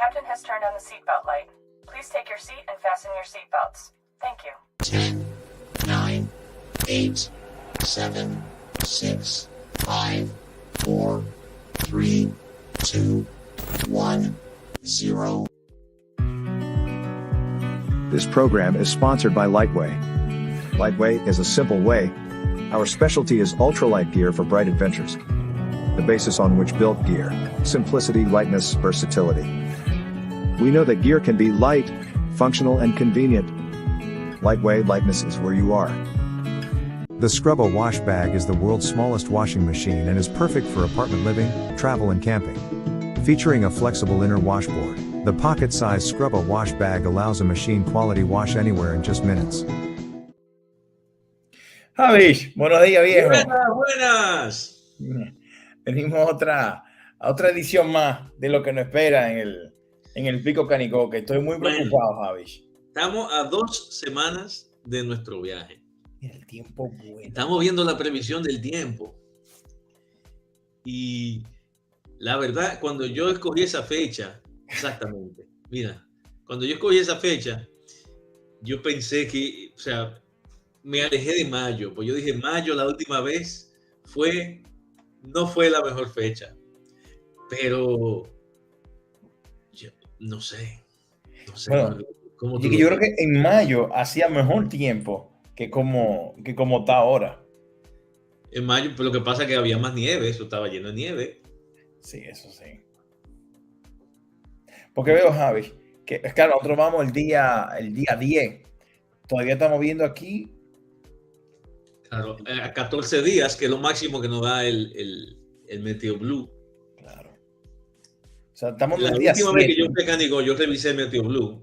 captain has turned on the seatbelt light. Please take your seat and fasten your seatbelts. Thank you. 10, 9, 8, 7, 6, 5, 4, 3, 2, 1, 0. This program is sponsored by Lightway. Lightway is a simple way. Our specialty is ultralight gear for bright adventures. The basis on which built gear: simplicity, lightness, versatility. We know that gear can be light, functional, and convenient. Lightway, lightness is where you are. The Scrubbo Wash Bag is the world's smallest washing machine and is perfect for apartment living, travel, and camping. Featuring a flexible inner washboard, the pocket-sized Scrubbo Wash Bag allows a machine-quality wash anywhere in just minutes. Javi, buenos días, viejo. Buenas. Venimos a otra edición más de lo que nos espera en el Pico Canicoque. Estoy muy preocupado, Javi. Estamos a 2 semanas de nuestro viaje. El tiempo bueno. Estamos viendo la previsión del tiempo. Y la verdad, cuando yo escogí esa fecha, exactamente, mira, cuando yo escogí esa fecha, yo pensé que, o sea, me alejé de mayo, pues yo dije, mayo la última vez no fue la mejor fecha, pero yo no sé. Bueno, yo creo que en mayo hacía mejor tiempo que como está ahora. En mayo, pero lo que pasa es que había más nieve, eso estaba lleno de nieve. Sí, eso sí. Porque veo, Javi, que claro, nosotros vamos el día 10. Todavía estamos viendo aquí. Claro, a 14 días, que es lo máximo que nos da el Meteo Blue. Claro. O sea, estamos en La el día última 7. vez que yo mecánico, yo revisé el Meteo Blue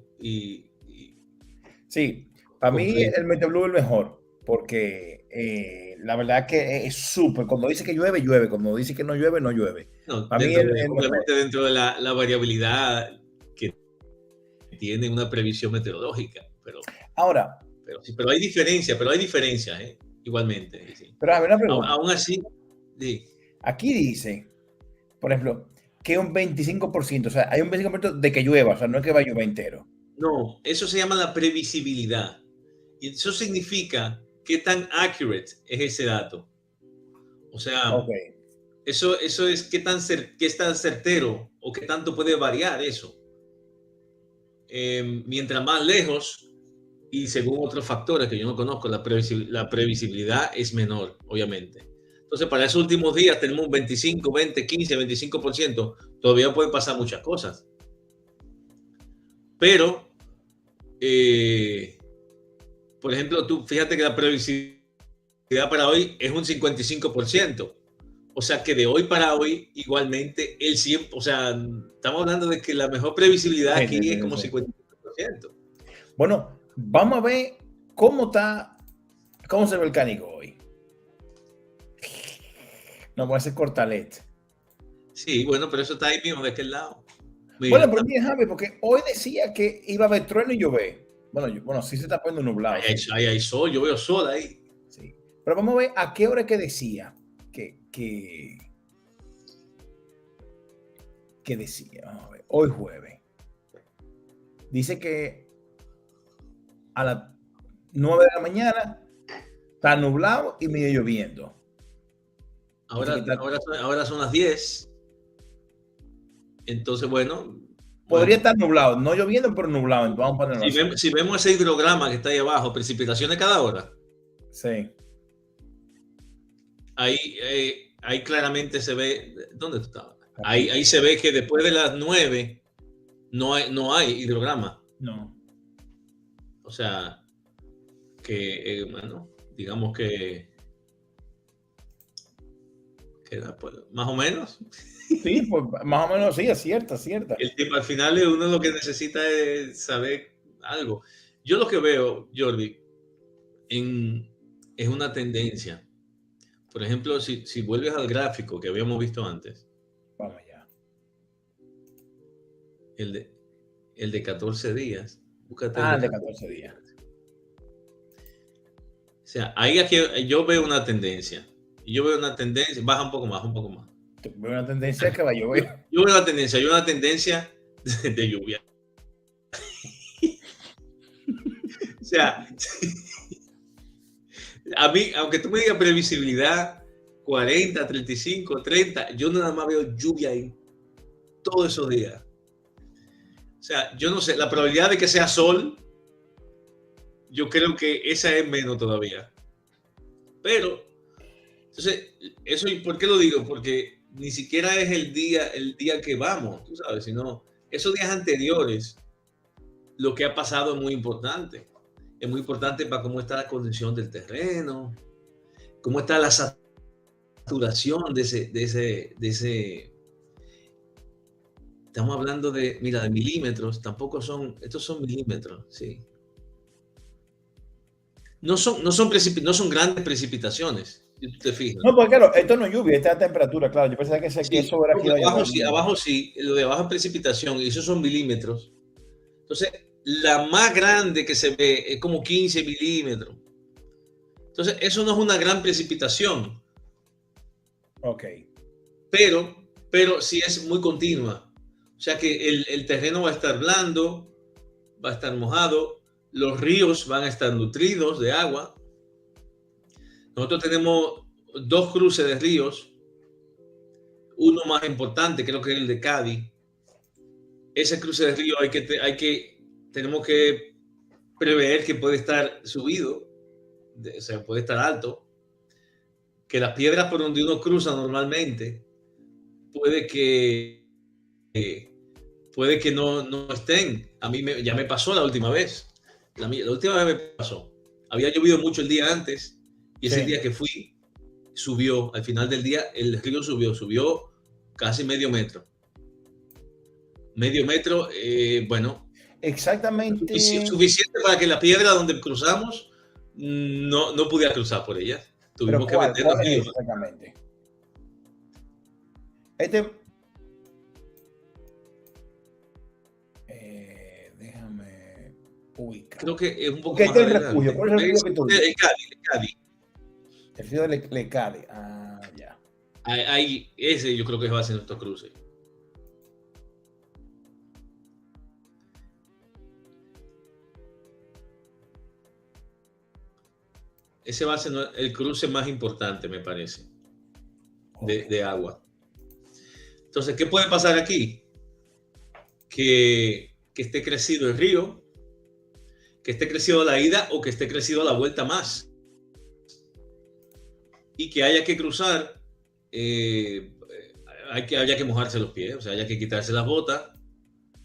Sí, para mí el Meteo Blue es el mejor, porque la verdad que es súper. Cuando dice que llueve, llueve. Cuando dice que no llueve, no llueve. No, para mí obviamente dentro de la variabilidad que tiene una previsión meteorológica. Ahora. Pero hay diferencia, igualmente. Sí. Pero a ver, una pregunta. Aún así, sí. Aquí dice, por ejemplo, que un 25%, o sea, hay un 25% de que llueva, o sea, no es que va a llover entero. No, eso se llama la previsibilidad. Y eso significa qué tan accurate es ese dato. O sea, okay. Eso es qué es tan certero o qué tanto puede variar eso. Mientras más lejos y según otros factores que yo no conozco, la previsibilidad es menor, obviamente. Entonces, para esos últimos días tenemos un 25, 20, 15, 25%. Todavía pueden pasar muchas cosas. Pero, por ejemplo, tú fíjate que la previsibilidad para hoy es un 55%. O sea que de hoy para hoy, igualmente, el 100%, o sea, estamos hablando de que la mejor previsibilidad aquí es como 55%. Bueno, vamos a ver cómo se ve el Canico hoy. No, voy a hacer cortalet. Sí, bueno, pero eso está ahí mismo, de aquel lado. Mira, bueno, pero mira, Javi, porque hoy decía que iba a haber trueno y llover. Bueno, sí se está poniendo nublado. Ahí hay sol, yo veo sol ahí. Sí. Pero vamos a ver a qué hora que decía que decía. Vamos a ver, hoy jueves. Dice que a las 9 de la mañana está nublado y medio lloviendo. Ahora son las 10. Entonces, bueno. Podría estar nublado, no lloviendo, pero nublado. Entonces vamos a ponerlo si vemos ese hidrograma que está ahí abajo, precipitaciones cada hora. Sí. Ahí claramente se ve. ¿Dónde tú estabas? Ahí se ve que después de las 9 no hay hidrograma. No. O sea, que, bueno, digamos que pues, más o menos. Sí, pues más o menos sí, es cierta. El tiempo, al final uno lo que necesita es saber algo. Yo lo que veo, Jordi, es una tendencia. Por ejemplo, si vuelves al gráfico que habíamos visto antes. Vamos allá. El de 14 días. Búscate el de 14 días. O sea, ahí aquí yo veo una tendencia. Y yo veo una tendencia, baja un poco más. Veo una tendencia que va a llover. Yo veo una tendencia de lluvia. O sea, a mí, aunque tú me digas previsibilidad 40, 35, 30, yo nada más veo lluvia en todos esos días. O sea, yo no sé, la probabilidad de que sea sol, yo creo que esa es menos todavía. Pero, entonces, eso, ¿por qué lo digo? Porque ni siquiera es el día que vamos, tú sabes, sino esos días anteriores, lo que ha pasado es muy importante. Es muy importante para cómo está la condición del terreno, cómo está la saturación de ese. Estamos hablando de milímetros, tampoco estos son milímetros, sí. No son grandes precipitaciones, si tú te fijas. No, porque claro, esto no es lluvia, esta es temperatura, claro. Yo pensaba que Sí, eso era aquí. abajo sí, lo de abajo es precipitación, y esos son milímetros. Entonces, la más grande que se ve es como 15 milímetros. Entonces, eso no es una gran precipitación. Ok. Pero sí es muy continua. O sea que el terreno va a estar blando, va a estar mojado, los ríos van a estar nutridos de agua. Nosotros tenemos 2 cruces de ríos, uno más importante, creo que es el de Cádiz. Ese cruce de río tenemos que prever que puede estar subido, o sea, puede estar alto, que las piedras por donde uno cruza normalmente puede que no estén. A mí ya me pasó la última vez. La última vez me pasó. Había llovido mucho el día antes y ese día que fui subió. Al final del día el río subió casi medio metro. Bueno. Exactamente. Suficiente para que la piedra donde cruzamos no pudiera cruzar por ella. Tuvimos que meternos ¿cuál es exactamente? Déjame ubicar. Creo que es un poco más adelante. Refugio. ¿Cuál es el refugio que tú dices? El Cádiz. El río de Cádiz. Ya. Ahí, ese yo creo que va a ser nuestro cruce. Ese va a ser el cruce más importante, me parece, de agua. Entonces, ¿qué puede pasar aquí? Que esté crecido el río, que esté crecido a la ida o que esté crecido a la vuelta más. Y que haya que cruzar, haya que mojarse los pies, o sea, haya que quitarse las botas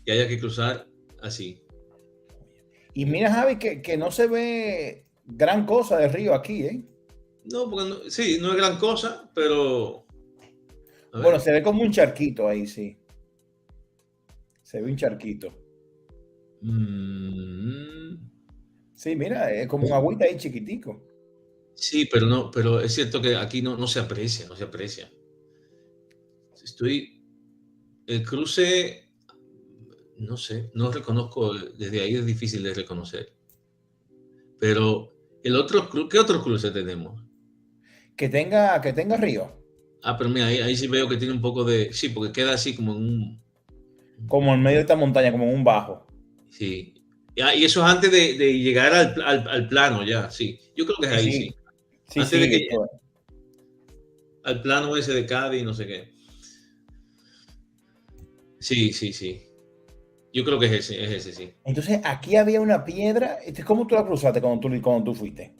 y haya que cruzar así. Y mira, Javi, que no se ve gran cosa de río aquí, ¿eh? No, porque no es gran cosa, pero... Bueno, se ve como un charquito ahí, sí. Se ve un charquito. Sí, mira, es como un agüita ahí chiquitico. Sí, pero es cierto que aquí no se aprecia. El cruce, no sé, no reconozco, desde ahí es difícil de reconocer. Pero ¿qué otro cruce tenemos? Que tenga río. Pero mira, ahí sí veo que tiene un poco de... Sí, porque queda así como en un... Como en medio de esta montaña, como en un bajo. Sí. Y eso es antes de llegar al plano ya, sí. Yo creo que es ahí, sí. Antes de que llegue al plano ese de Cádiz, no sé qué. Sí. Yo creo que es ese, sí. Entonces, aquí había una piedra. ¿Cómo tú la cruzaste cuando tú fuiste?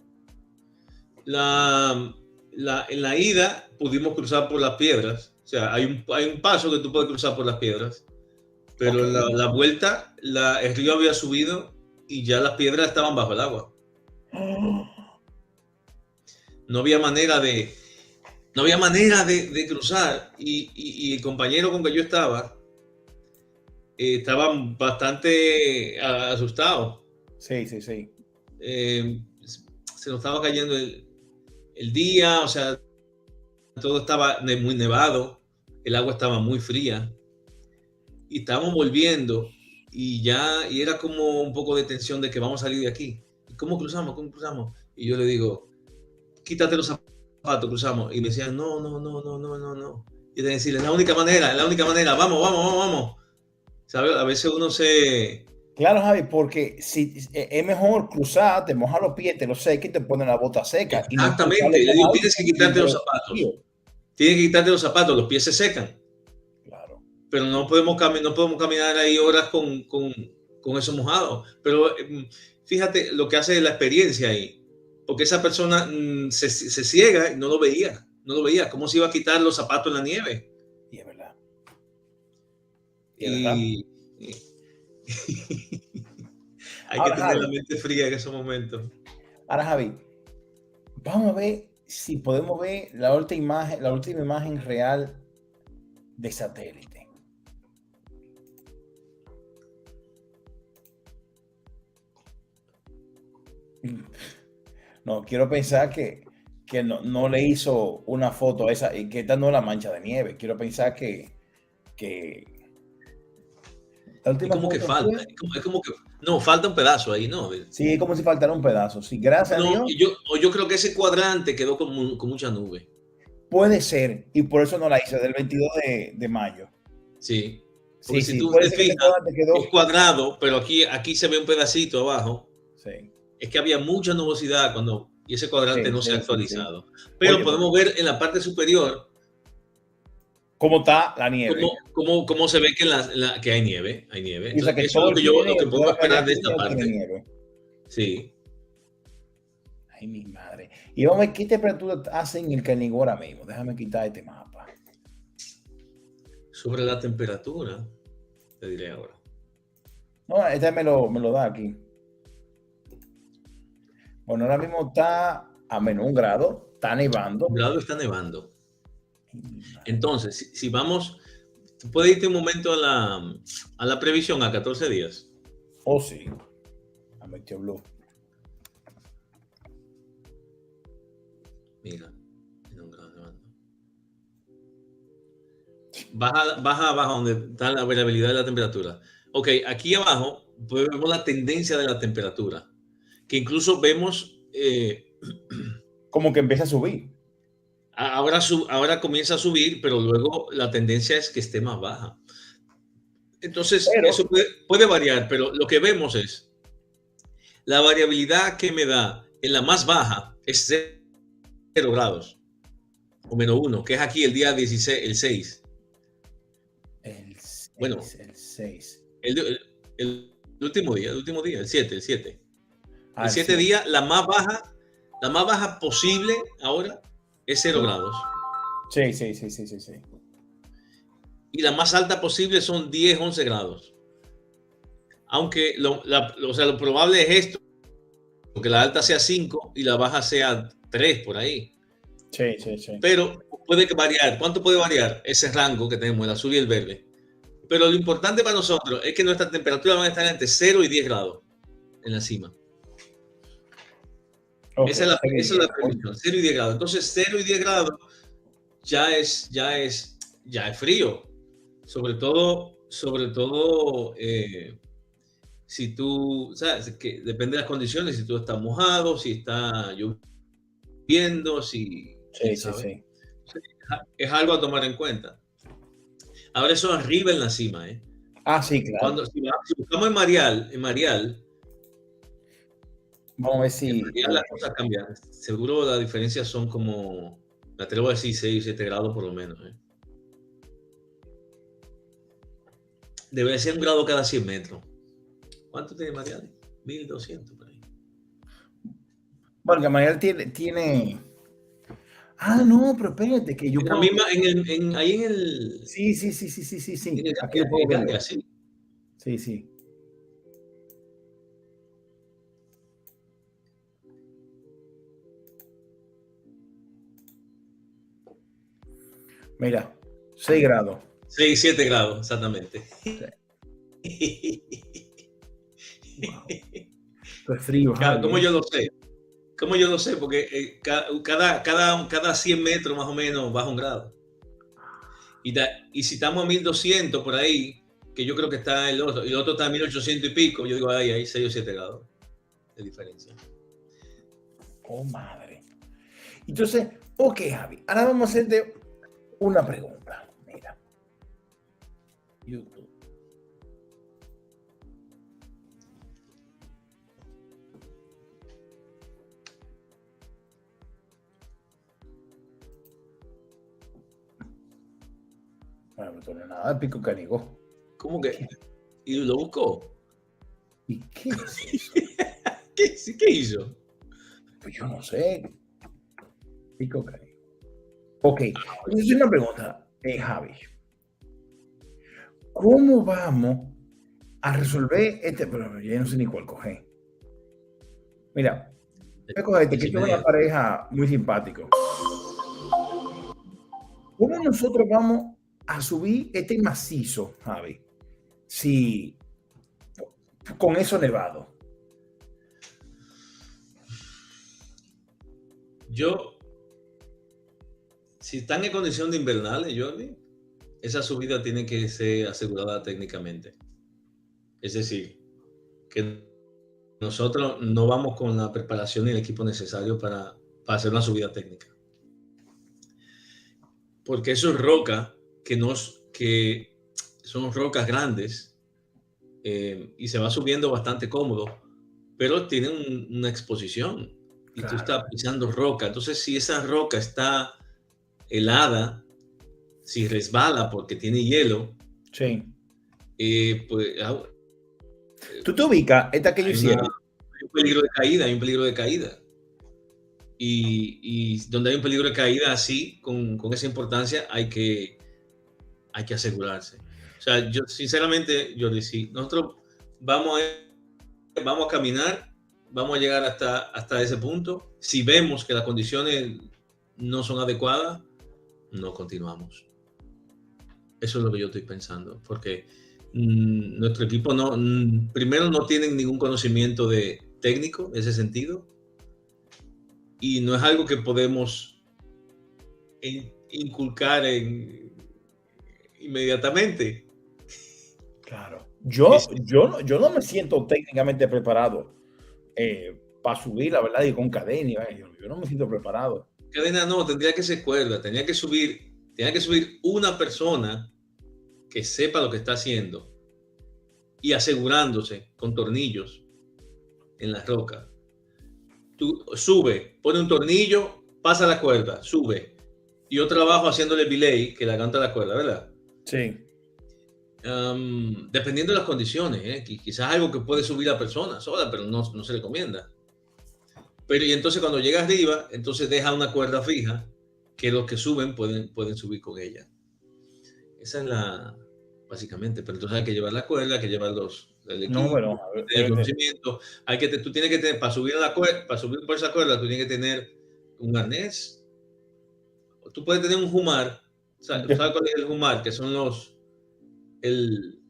En la ida pudimos cruzar por las piedras. O sea, hay un paso que tú puedes cruzar por las piedras. Pero la vuelta, el río había subido y ya las piedras estaban bajo el agua. No había manera de cruzar. Y el compañero con que yo estaba estaban bastante asustados. Sí. Se nos estaba cayendo el día, o sea, todo estaba muy nevado, el agua estaba muy fría y estábamos volviendo y era como un poco de tensión de que vamos a salir de aquí. ¿Cómo cruzamos? Y yo le digo, quítate los zapatos, cruzamos. Y me decían, no. Y de decirle, la única manera, vamos. ¿Sabes? A veces uno se... Claro, Javi, porque si es mejor cruzar, te moja los pies, te los seca y te ponen la bota seca. Y no Exactamente. cruzarle Le digo, mojado tienes que y quitarte los frío. zapatos. Tienes que quitarte los zapatos, los pies se secan. Claro. Pero no podemos caminar ahí horas con eso mojado. Pero fíjate lo que hace la experiencia ahí. Porque esa persona se ciega y no lo veía. No lo veía. ¿Cómo se iba a quitar los zapatos en la nieve? Y es verdad. Y hay Ahora, que tener la Javi, mente fría en esos momentos. ahora, Javi, vamos a ver si podemos ver la última imagen real de satélite. No, quiero pensar que no le hizo una foto a esa, y que esta no es la mancha de nieve. Quiero pensar que la Es última como que foto falta. fue. Es como que... No, falta un pedazo ahí, ¿no? Sí, es como si faltara un pedazo. Sí, gracias a No, Dios. yo creo que ese cuadrante quedó con mucha nube. Puede ser, y por eso no la hice, del 22 de mayo. Sí. Porque Sí, si sí, tú puede te ser que ese fijas, cuadrante quedó. es cuadrado, pero aquí se ve un pedacito abajo. Sí, Es que había mucha nubosidad y ese cuadrante sí, no se ha sí, sí, sí. actualizado. Pero Oye, podemos ver en la parte superior ¿cómo está la nieve? cómo se ve que hay nieve. Hay nieve. Y o sea, que Eso es todo lo el que Pirineo, lo que toda puedo la cadena esperar de esta Pirineo tiene parte. nieve. Sí. Ay, mi madre. Y vamos a ver qué temperatura hace en el Canigó ahora mismo. Déjame quitar este mapa. Sobre la temperatura, te diré ahora. No, este me lo da aquí. Bueno, ahora mismo está a menos 1 grado, está nevando. Un grado está nevando. Entonces, si vamos, tú puedes irte un momento a la previsión a 14 días. Oh, sí. A metió blue. Mira, en un grado nevando. Baja abajo donde está la variabilidad de la temperatura. Ok, aquí abajo vemos la tendencia de la temperatura, que incluso vemos, Como que empieza a subir. ahora comienza a subir, pero luego la tendencia es que esté más baja. Entonces, Pero, eso puede variar, pero lo que vemos es la variabilidad que me da en la más baja es 0 grados o -1, que es aquí el día 16, el 6. el 6, Bueno, el 6. El último día, el 7. Ah, El 7 día, la más baja posible ahora es 0 grados. Sí. Y la más alta posible son 10, 11 grados. Aunque lo probable es esto, que la alta sea 5 y la baja sea 3 por ahí. Sí. Pero puede variar. ¿Cuánto puede variar? Ese rango que tenemos, el azul y el verde. Pero lo importante para nosotros es que nuestra temperatura va a estar entre 0 y 10 grados en la cima. Okay, esa es la previsión, 0 y 10 grados. Entonces, 0 y 10 grados ya es frío. Sobre todo, si tú, sabes, que depende de las condiciones, si tú estás mojado, si está lloviendo, Sí. Es algo a tomar en cuenta. Ahora eso arriba en la cima, ¿eh? Ah, sí, claro. Si buscamos en Marial, vamos a ver si las cosas cambian. Seguro las diferencias son como, me atrevo a decir 6 o 7 grados por lo menos, ¿eh? Debe ser 1 grado cada 100 metros. ¿Cuánto tiene Marial? 1200 por ahí. Bueno, que Marial tiene... Ah, no, pero espérate, que yo en la misma, ahí en el... Sí. Aquí lo puedo ver. Sí. Mira, 6 grados. 6, 7 grados, exactamente. Sí. Wow. Esto es frío. ¿Cómo yo lo sé? Porque cada 100 metros más o menos baja 1 grado. Y si estamos a 1200 por ahí, que yo creo que está el otro está a 1800 y pico, yo digo, hay 6 o 7 grados de diferencia. Oh, madre. Entonces, ok, Javi, ahora vamos a hacerte una pregunta. Mira. YouTube. esto no es nada, Pico Canigó. ¿Cómo que? ¿Y lo buscó? ¿Y qué es eso? ¿Qué hizo? Pues yo no sé. Pico Canigó. Ok, entonces una pregunta, Javi. ¿Cómo vamos a resolver este problema? Yo no sé ni cuál coger. Mira, voy a coger que es una pareja muy simpático. ¿Cómo nosotros vamos a subir este macizo, Javi? Si con eso nevado. Si están en condición de invernales, Jordi, esa subida tiene que ser asegurada técnicamente. Es decir, que nosotros no vamos con la preparación y el equipo necesario para hacer una subida técnica. Porque eso es roca que son rocas grandes y se va subiendo bastante cómodo, pero tienen una exposición y claro, tú estás pisando roca. Entonces, si esa roca está helada, si resbala porque tiene hielo, sí. Pues tú te ubicas esta que yo hicieron. Hay un peligro de caída. Y donde hay un peligro de caída así, con esa importancia, hay que asegurarse. O sea, yo sinceramente, Jordi, si nosotros vamos a caminar, vamos a llegar hasta ese punto. Si vemos que las condiciones no son adecuadas, no continuamos. Eso es lo que yo estoy pensando, porque nuestro equipo primero no tienen ningún conocimiento técnico en ese sentido, y no es algo que podemos inculcar inmediatamente. Claro. Yo no me siento técnicamente preparado para subir, la verdad, y con cadena. Yo no me siento preparado. Cadena no, tendría que ser cuerda, tenía que subir una persona que sepa lo que está haciendo y asegurándose con tornillos en la roca. Tú sube, pone un tornillo, pasa la cuerda, sube. Y otro abajo haciéndole belay que le aguanta la cuerda, ¿verdad? Sí. Dependiendo de las condiciones, quizás algo que puede subir la persona sola, pero no se recomienda. Pero y entonces cuando llega arriba, entonces deja una cuerda fija que los que suben pueden subir con ella. Esa es básicamente, pero entonces hay que llevar la cuerda, hay que llevar el equipo, el conocimiento. Tú tienes que tener, para subir por esa cuerda, tú tienes que tener un arnés. Tú puedes tener un jumar. ¿Sabes cuál es el jumar? Que son el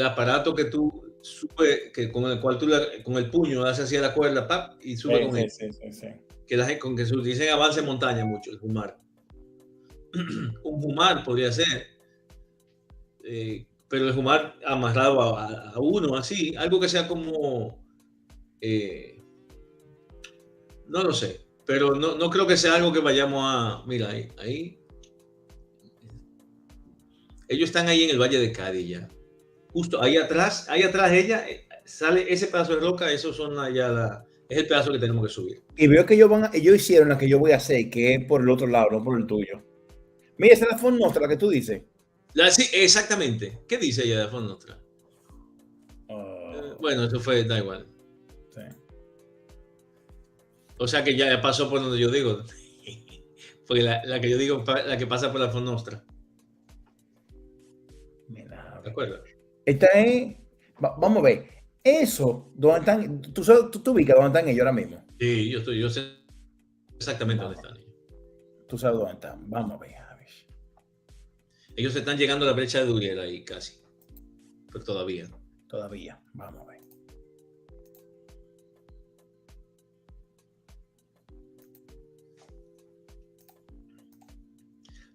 aparato que tú sube, con el cual tú con el puño haces hacia la cuerda, ¡pap! Y sube con él. Sí. Con que se dicen avance en montaña mucho, el jumar. Un jumar podría ser, pero el jumar amarrado a uno, así, algo que sea como, no lo sé, pero no creo que sea algo que vayamos a, mira, ahí, ellos están ahí en el Valle de Cádiz ya, justo ahí atrás ella, sale ese pedazo de roca, esos son allá es el pedazo que tenemos que subir. Y veo que ellos hicieron la que yo voy a hacer, que es por el otro lado, no por el tuyo. Mira, esa es la Font Nostra, la que tú dices. Sí, exactamente. ¿Qué dice ella de la Font Nostra? Bueno, eso da igual. Sí. O sea que ya pasó por donde yo digo. Porque la que yo digo, la que pasa por la Font Nostra. Mira, ¿De acuerdo? Esta es... Vamos a ver. Eso, ¿dónde están? ¿Tú ubicas dónde están ellos ahora mismo? Sí, yo sé exactamente dónde están ellos. Tú sabes dónde están. Vamos a ver. Ellos están llegando a la brecha de Durier ahí casi. Pero todavía. Vamos a ver.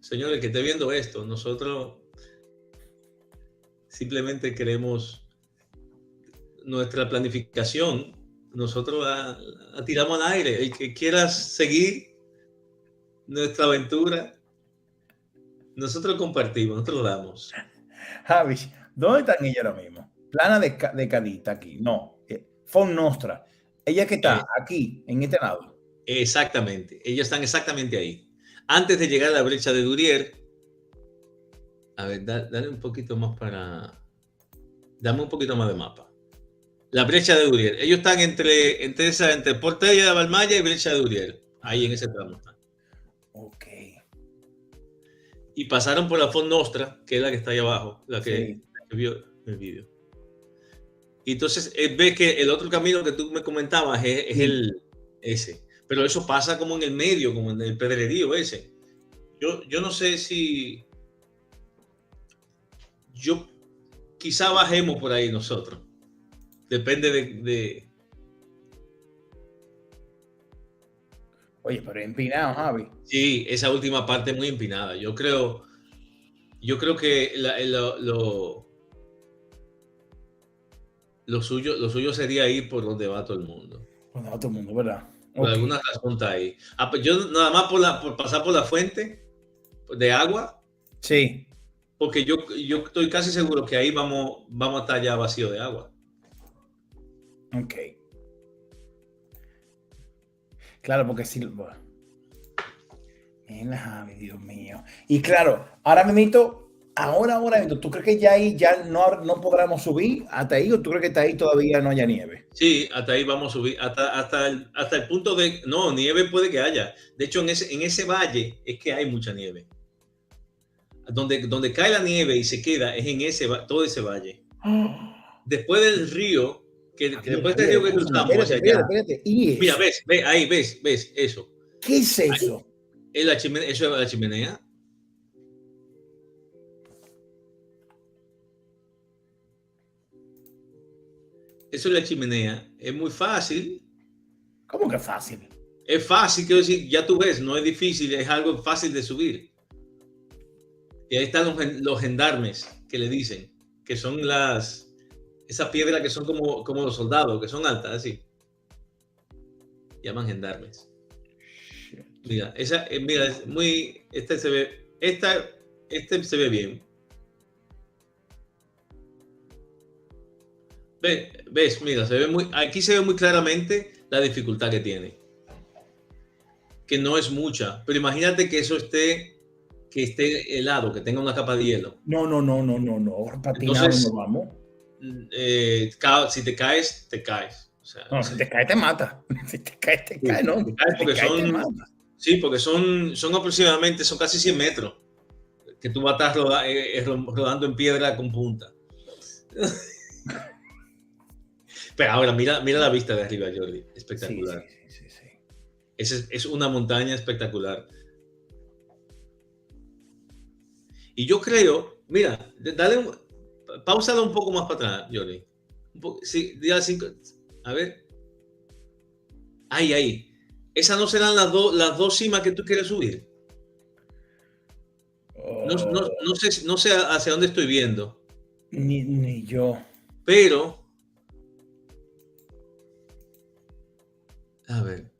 Señores, que esté viendo esto, nosotros simplemente queremos nuestra planificación. Nosotros la tiramos al aire. El que quiera seguir nuestra aventura, nosotros compartimos, nosotros damos. Javi, ¿dónde están ellos ahora mismo? Plana de Cádiz, aquí. No, Font Nostra. Ella que está aquí, en este lado. Exactamente. Ellos están exactamente ahí. Antes de llegar a la brecha de Durier, A ver, dale un poquito más para... Dame un poquito más de mapa. La brecha de Duriel. Ellos están entre Portella de Balmaya y brecha de Duriel. Ahí en ese tramo están. Ok. Y pasaron por la Font Nostra, que es la que está ahí abajo, la que Sí. vio el vídeo. Y entonces ves que el otro camino que tú me comentabas es ese. Pero eso pasa como en el medio, como en el pedrerío ese. Yo no sé si... Quizá bajemos por ahí nosotros. Depende de... Oye, pero empinado, Javi. Sí, esa última parte es muy empinada. Yo creo que lo suyo sería ir por donde va todo el mundo. Pues no, todo el mundo, ¿verdad? Por Ok. alguna razón está ahí. Pues yo nada más por pasar por la fuente de agua, Sí. porque yo estoy casi seguro que ahí vamos a estar ya vacío de agua. Ok. Claro, porque sí. Bueno. Mira, Javi, Dios mío. Y claro, ahora mismo, ¿tú crees que ya ahí ya no podremos subir hasta ahí o tú crees que hasta ahí todavía no haya nieve? Sí, hasta ahí vamos a subir, hasta el punto de... No, nieve puede que haya. De hecho, en ese valle es que hay mucha nieve. Donde cae la nieve y se queda es en todo ese valle. Después del río, después del río que cruzamos hacia allá. Espérate. ¿Y eso? Mira, ves eso. ¿Qué es eso? Eso es la chimenea. Eso es la chimenea. Es muy fácil. ¿Cómo que fácil? Es fácil, quiero decir, ya tú ves, no es difícil, es algo fácil de subir. Y ahí están los gendarmes que le dicen, que son esas piedras que son como los soldados, que son altas, así. Llaman gendarmes. Mira, mira, es muy, este se ve bien. ¿Ves? Mira, aquí se ve muy claramente la dificultad que tiene. Que no es mucha, pero imagínate que que esté helado, que tenga una capa de hielo. No. Patinado Entonces, no vamos. Si te caes, te caes. O sea, No, si te caes, te mata. Si te caes, te caes, no. te caes porque te mata. Sí, porque son aproximadamente, son casi 100 metros que tú vas a estar rodando en piedra con punta. Pero ahora, mira la vista de arriba, Jordi. Espectacular. Sí. Es una montaña espectacular. Y yo creo, mira, pausala un poco más para atrás, Jordi. Sí, a ver. Ahí. ¿Esas no serán las dos cimas que tú quieres subir? No sé hacia dónde estoy viendo. Ni yo. Pero, a ver.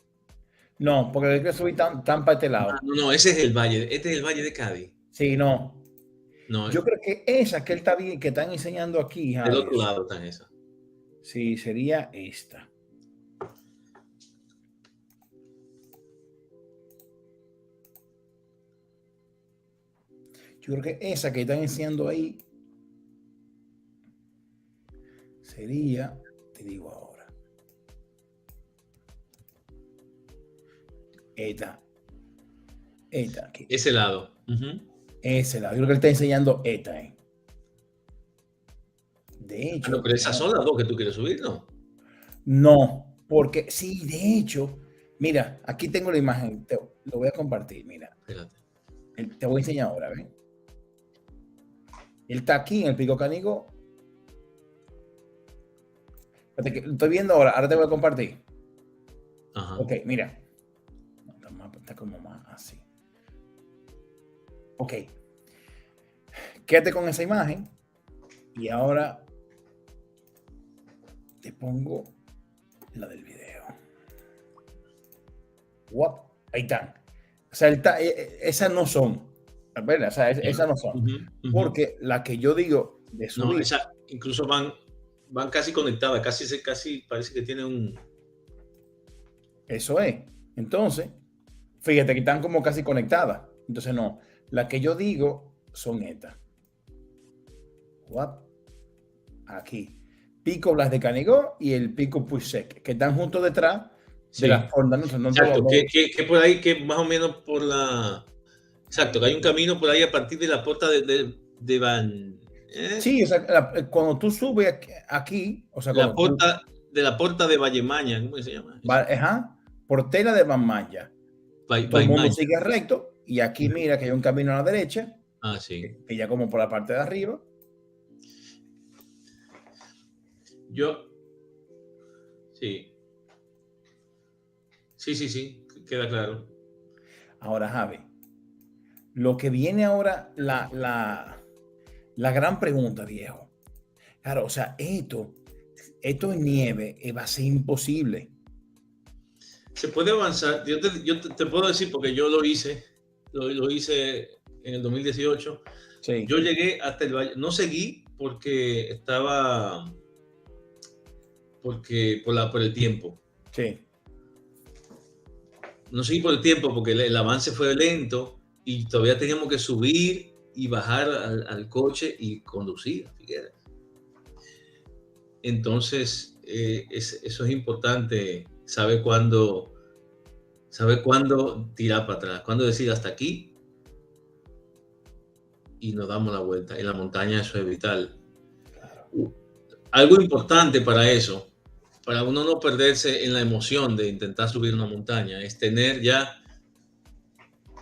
No, porque hay que subir tan para este lado. No, ese es el valle. Este es el valle de Cádiz. Sí, no. No, Yo creo que esa que él está bien, que están enseñando aquí, del otro lado están esas. Sí, sería esta. Yo creo que esa que están enseñando ahí sería, te digo ahora, esta aquí. Ese lado. Ese lado. Yo creo que él está enseñando esta. De hecho. Pero esas son las dos que tú quieres subir, ¿no? No, porque sí, de hecho, mira, aquí tengo la imagen, lo voy a compartir, mira. Espérate. Te voy a enseñar ahora, ¿ven? Él está aquí en el Pico Canigo. Espérate, que lo estoy viendo ahora te voy a compartir. Ajá. Ok, mira. Está como más así. Ok. Quédate con esa imagen. Y ahora te pongo la del video. What? Ahí están. O sea, esas no son. ¿Verdad? O sea, esas no son. Porque la que yo digo de subir. No, esas incluso van casi conectadas. Casi parece que tienen un... Eso es. Entonces, fíjate que están como casi conectadas. Entonces, no. La que yo digo son estas. Guap. Aquí. Pico Blas de Canigó y el Pico Puysec, que están juntos detrás Sí. de la fonda. ¿No? Exacto, que por ahí, que más o menos por la... Exacto, que hay un camino por ahí a partir de la puerta de Van... Sí, o sea, cuando tú subes aquí, o sea, la puerta, de la puerta de Vallemaña, ¿cómo se llama? Portela de Vanmaya. Todo el mundo sigue recto y aquí mira que hay un camino a la derecha, sí. que ya como por la parte de arriba. Sí, queda claro. Ahora, Javi, lo que viene ahora, la gran pregunta, viejo. Claro, o sea, esto en nieve va a ser imposible. Se puede avanzar. Yo te puedo decir, porque yo lo hice en el 2018. Sí. Yo llegué hasta el valle, no seguí porque estaba, por el tiempo. Sí. No seguí por el tiempo porque el avance fue lento y todavía teníamos que subir y bajar al coche y conducir a Figueras. Entonces, eso es importante, saber cuándo tirar para atrás, cuándo decir hasta aquí y nos damos la vuelta. En la montaña eso es vital. Algo importante para eso, para uno no perderse en la emoción de intentar subir una montaña, es tener ya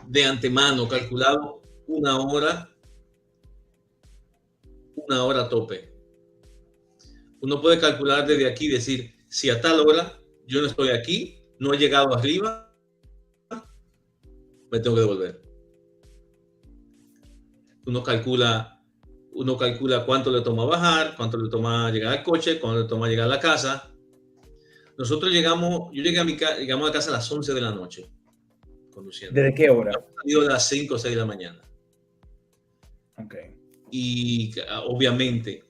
de antemano calculado una hora a tope. Uno puede calcular desde aquí, decir, si a tal hora yo no estoy aquí, no he llegado arriba, me tengo que devolver. Uno calcula cuánto le toma bajar, cuánto le toma llegar al coche, cuánto le toma llegar a la casa. Nosotros llegamos a la casa a las 11 de la noche, conduciendo. ¿Desde qué hora? Salido a las 5 o 6 de la mañana. Ok. Y obviamente,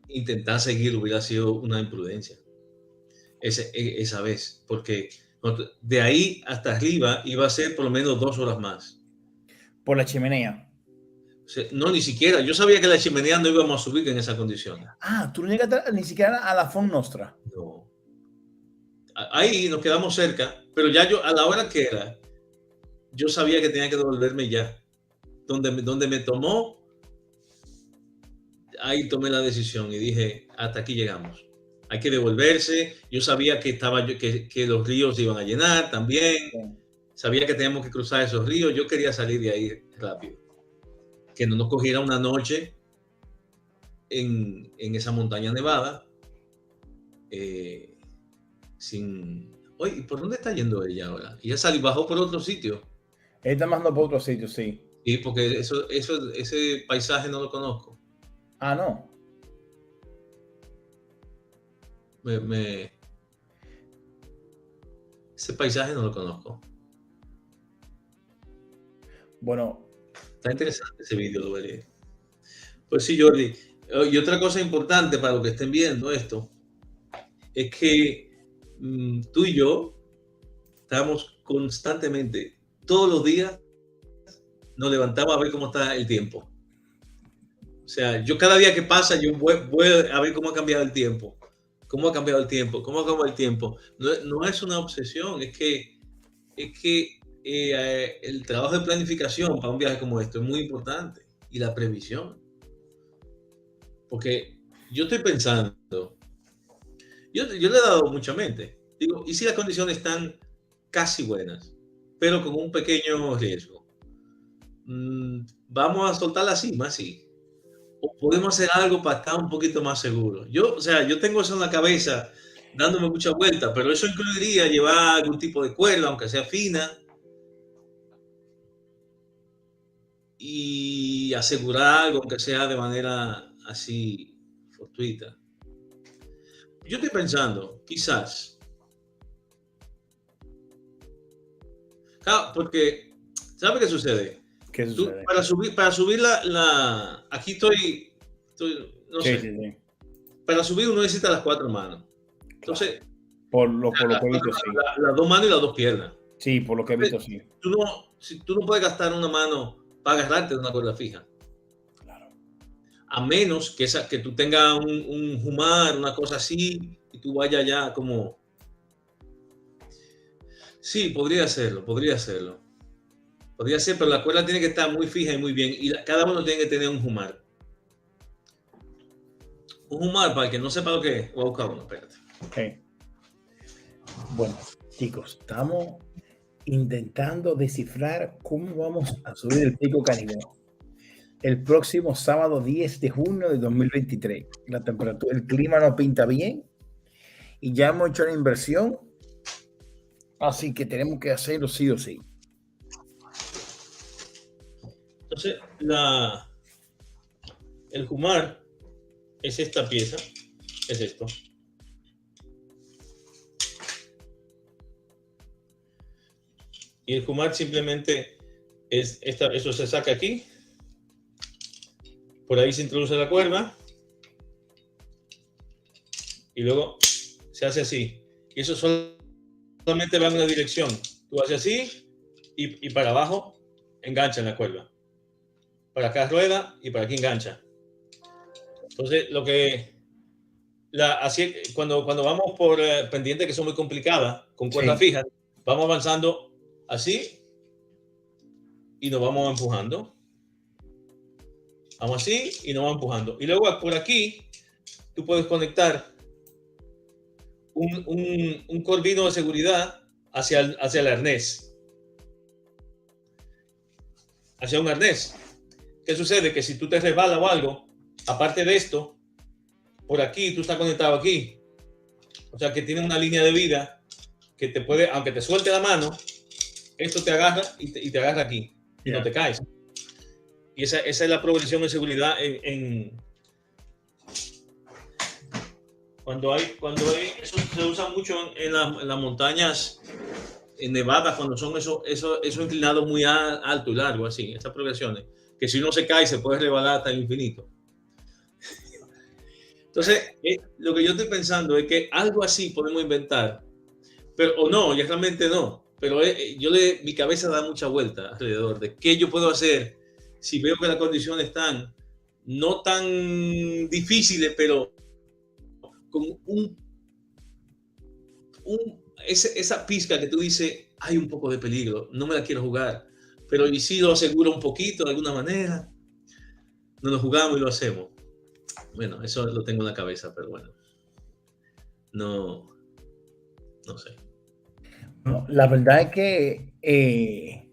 intentar seguir hubiera sido una imprudencia esa vez, porque de ahí hasta arriba iba a ser por lo menos 2 horas más. ¿Por la chimenea? O sea, no, ni siquiera. Yo sabía que la chimenea no íbamos a subir en esa condición. Tú no llegaste ni siquiera a la Font Nostra. No. Ahí nos quedamos cerca, pero ya yo, a la hora que era, yo sabía que tenía que devolverme ya. Donde me tomó, ahí tomé la decisión y dije, hasta aquí llegamos. Hay que devolverse. Yo sabía que los ríos se iban a llenar también. Sí. Sabía que teníamos que cruzar esos ríos. Yo quería salir de ahí rápido. Que no nos cogiera una noche en esa montaña nevada. Oye, ¿por dónde está yendo ella ahora? Ella bajó por otro sitio. Ella está bajando por otro sitio, sí. Sí, porque ese paisaje no lo conozco. No. Ese paisaje no lo conozco. Bueno. Está interesante ese vídeo, lo veré. Pues sí, Jordi. Y otra cosa importante para los que estén viendo esto es que tú y yo estamos constantemente, todos los días, nos levantamos a ver cómo está el tiempo. O sea, yo cada día que pasa, yo voy a ver cómo ha cambiado el tiempo. ¿Cómo ha cambiado el tiempo? ¿Cómo ha cambiado el tiempo? No es una obsesión, es que el trabajo de planificación para un viaje como esto es muy importante. Y la previsión. Porque yo estoy pensando, yo le he dado mucha mente. Digo, ¿y si las condiciones están casi buenas, pero con un pequeño riesgo? ¿Vamos a soltar la cima? Sí. ¿O podemos hacer algo para estar un poquito más seguros? Yo tengo eso en la cabeza, dándome mucha vuelta, pero eso incluiría llevar algún tipo de cuerda, aunque sea fina, y asegurar algo, aunque sea de manera así fortuita. Yo estoy pensando, quizás, claro, porque, ¿sabes qué sucede? ¿Qué sucede? Para subir aquí estoy no sé. Sí. Para subir uno necesita las 4 manos. Entonces, por lo que he visto, sí. Las 2 manos y las 2 piernas. Sí, por lo que he visto, sí. Tú no puedes gastar una mano para agarrarte de una cuerda fija. Claro. A menos que tú tengas un humar, una cosa así, y tú vayas ya como... Sí, podría hacerlo, podría hacerlo. Podría ser, pero la cuerda tiene que estar muy fija y muy bien. Y cada uno tiene que tener un humar. Un humar, para el que no sepa lo que es. Voy a buscar uno, espérate. Okay. Bueno, chicos, estamos intentando descifrar cómo vamos a subir el Pico Canigó el próximo sábado 10 de junio de 2023. La temperatura, el clima no pinta bien y ya hemos hecho la inversión, así que tenemos que hacerlo sí o sí. Entonces, el humar es esta pieza, es esto. Y el humar simplemente es eso se saca aquí. Por ahí se introduce la cuerda. Y luego se hace así. Y eso solamente va en una dirección. Tú haces así y para abajo engancha en la cuerda. Para acá rueda y para aquí engancha. Entonces, así, cuando vamos por pendientes que son muy complicadas, con cuerdas fijas, vamos avanzando así y nos vamos empujando. Vamos así y nos vamos empujando. Y luego por aquí tú puedes conectar un corvino de seguridad hacia el arnés. Hacia un arnés. ¿Qué sucede? Que si tú te resbalas o algo, aparte de esto, por aquí tú estás conectado aquí. O sea que tiene una línea de vida que te puede, aunque te suelte la mano, esto te agarra y te agarra aquí. Y no te caes. Y esa es la progresión de seguridad cuando hay eso se usa mucho en las montañas en Nevada, cuando son esos inclinados muy alto y largo, así, estas progresiones, que si uno se cae se puede rebalar hasta el infinito. Entonces, lo que yo estoy pensando es que algo así podemos inventar, pero o no, ya realmente no, pero mi cabeza da mucha vuelta alrededor de qué yo puedo hacer si veo que las condiciones están no tan difíciles, pero con esa pizca que tú dices, hay un poco de peligro, no me la quiero jugar, pero y si lo aseguro un poquito de alguna manera, nos lo jugamos y lo hacemos. Bueno, eso lo tengo en la cabeza, pero bueno, no sé. No, la verdad es que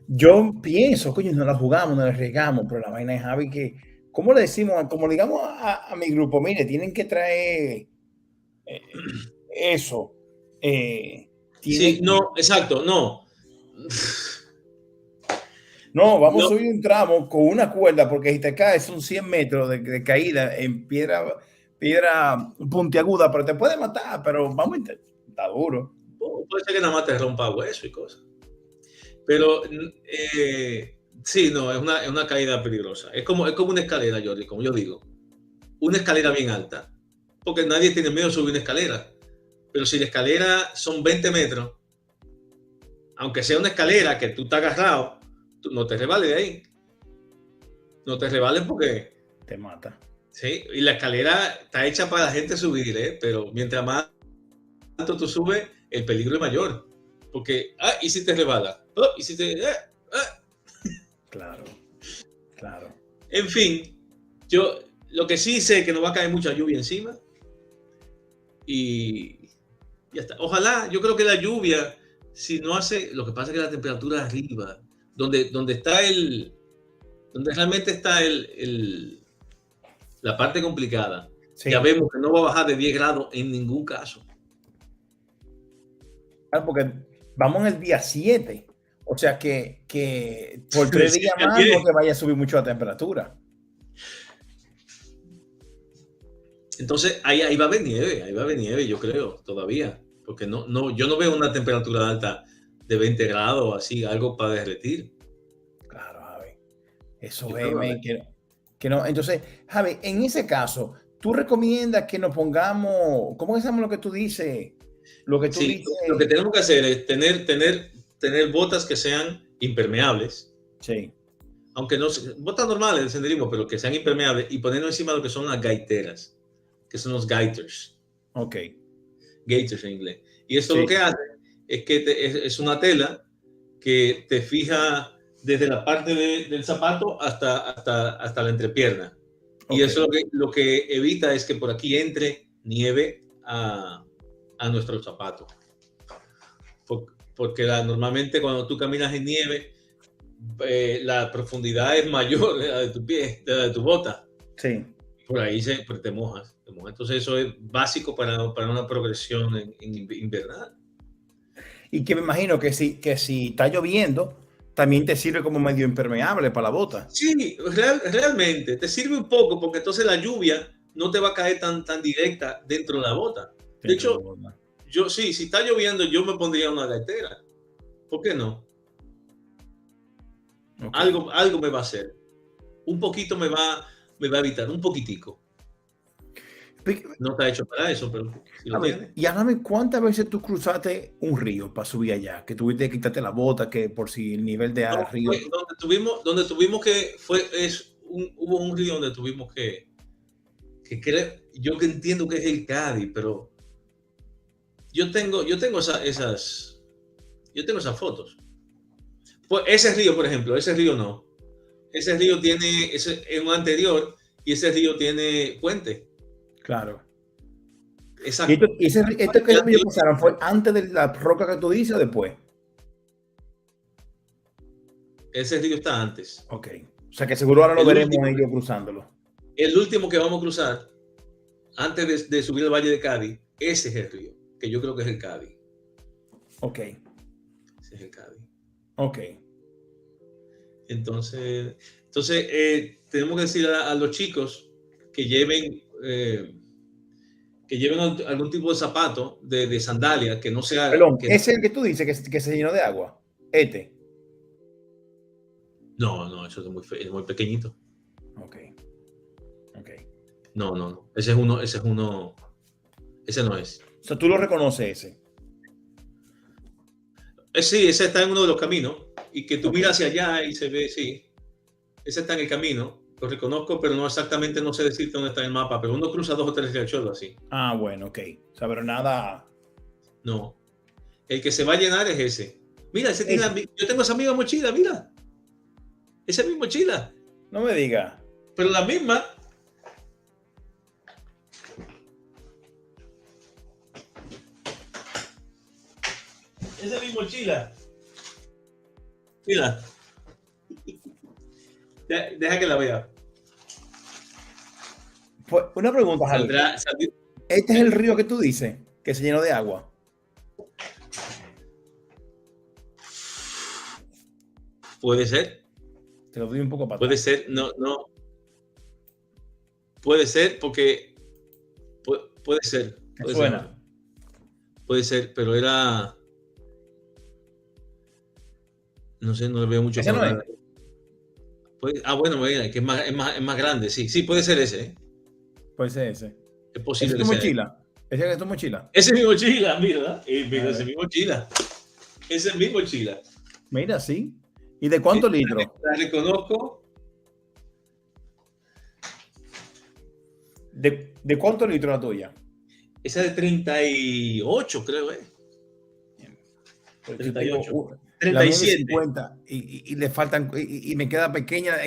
yo pienso, coño, no la jugamos, no la regamos, pero la vaina es, Javi, que, ¿cómo le decimos? Como le digamos a mi grupo, mire, tienen que traer eso. Sí, no, exacto, no. No, vamos a subir un tramo con una cuerda, porque si te caes son 100 metros de caída en piedra puntiaguda, pero te puede matar, pero vamos a intentar, está duro. Puede ser que nada más te rompa hueso y cosas. Pero sí, no, es una caída peligrosa. Es como una escalera, Jordi, como yo digo. Una escalera bien alta. Porque nadie tiene miedo de subir una escalera. Pero si la escalera son 20 metros, aunque sea una escalera que tú estás agarrado, tú no te rebales de ahí. No te rebales porque te mata. Sí, y la escalera está hecha para la gente subir, pero mientras más alto tú subes, el peligro es mayor. Porque, ¿y si te rebalas? ¿Y si te...? Claro. En fin, yo lo que sí sé es que nos va a caer mucha lluvia encima. Y ya está. Ojalá, yo creo que la lluvia, si no hace... Lo que pasa es que la temperatura arriba, donde realmente está la parte complicada, sí. Ya vemos que no va a bajar de 10 grados en ningún caso. Claro, porque vamos en el día 7. O sea que por 3 días más no te vaya a subir mucho la temperatura. Entonces ahí va a haber nieve, yo creo, todavía. Porque yo no veo una temperatura alta de 20 grados, así, algo para derretir. Claro, Javi. Eso es que no. Entonces, Javi, en ese caso, ¿tú recomiendas que nos pongamos, cómo es lo que tú dices? Lo que tú dices. Lo que tenemos que hacer es tener botas que sean impermeables. Sí. aunque no botas normales de senderismo, pero que sean impermeables, y ponerlo encima de lo que son las gaiteras, que son los gaiters. Ok. Gaiters en inglés. Y esto Sí. lo que hace es que es una tela que te fija desde la parte del zapato hasta la entrepierna. Y Ok. eso lo que evita es que por aquí entre nieve a nuestro zapato. Porque normalmente cuando tú caminas en nieve, la profundidad es mayor de la de tu pie, de la de tu bota. Sí. Por ahí pues te mojas. Entonces eso es básico para una progresión en invernal. Y que me imagino que si está lloviendo, también te sirve como medio impermeable para la bota. Sí, realmente te sirve un poco porque entonces la lluvia no te va a caer tan directa dentro de la bota. De hecho, yo sí, si está lloviendo, yo me pondría una gaitera. ¿Por qué no? Okay. Algo me va a hacer. Un poquito me va a evitar, un poquitico. No está hecho para eso, pero si lo tiene. Y háblame, ¿cuántas veces tú cruzaste un río para subir allá? Que tuviste que quitarte la bota, que por si el nivel de río. Donde tuvimos que hubo un río donde tuvimos que yo que entiendo que es el Cádiz, pero yo tengo esas fotos. Pues ese río, por ejemplo, ese río no. Ese río tiene es un anterior y ese río tiene puente. Claro. Exacto. ¿Y esto que ellos pasaron fue antes de la roca que tú dices o después? Ese río está antes. Ok. O sea que seguro ahora lo veremos ellos cruzándolo. El último que vamos a cruzar, antes de subir al Valle de Cádiz, ese es el río, que yo creo que es el Cádiz. Ok. Ese es el Cádiz. Ok. Entonces tenemos que decir a los chicos que lleven algún tipo de zapato, de sandalia, que no sea... Perdón, ¿ese es el que tú dices que se llenó de agua? No, eso es muy pequeñito. Ok. No. Ese no es. O sea, tú lo reconoces ese. Sí, ese está en uno de los caminos y que tú miras hacia allá y se ve, sí. Ese está en el camino, lo reconozco, pero no exactamente, no sé decirte dónde está en el mapa, pero uno cruza 2 o 3 riachuelos así. Ah, bueno, ok. O sea, pero nada... No. El que se va a llenar es ese. Mira, ese tiene yo tengo esa misma mochila, mira. Esa es mi mochila. No me digas. Pero la misma. Esa es mi mochila. Mira. Deja que la vea. Pues, una pregunta, Javi. ¿Este es el río que tú dices que se llenó de agua? Puede ser. Te lo doy un poco para Puede ser, no. Puede ser porque puede ser. Suena. Puede ser, pero era. No sé, no le veo mucho. ¿Ese no es? Bueno, mira, que es más grande, sí. Sí, puede ser ese. ¿Eh? Puede ser ese. Es posible. ¿Es tu mochila? ¿Ese es tu mochila? Esa es mi mochila, mira. Mira, esa es mi mochila. Esa es mi mochila. Mira, sí. ¿Y de cuántos litros? La reconozco. ¿De cuántos litros la tuya? Esa es de 38, creo, 38. 37. 50 y le faltan, y me queda pequeña.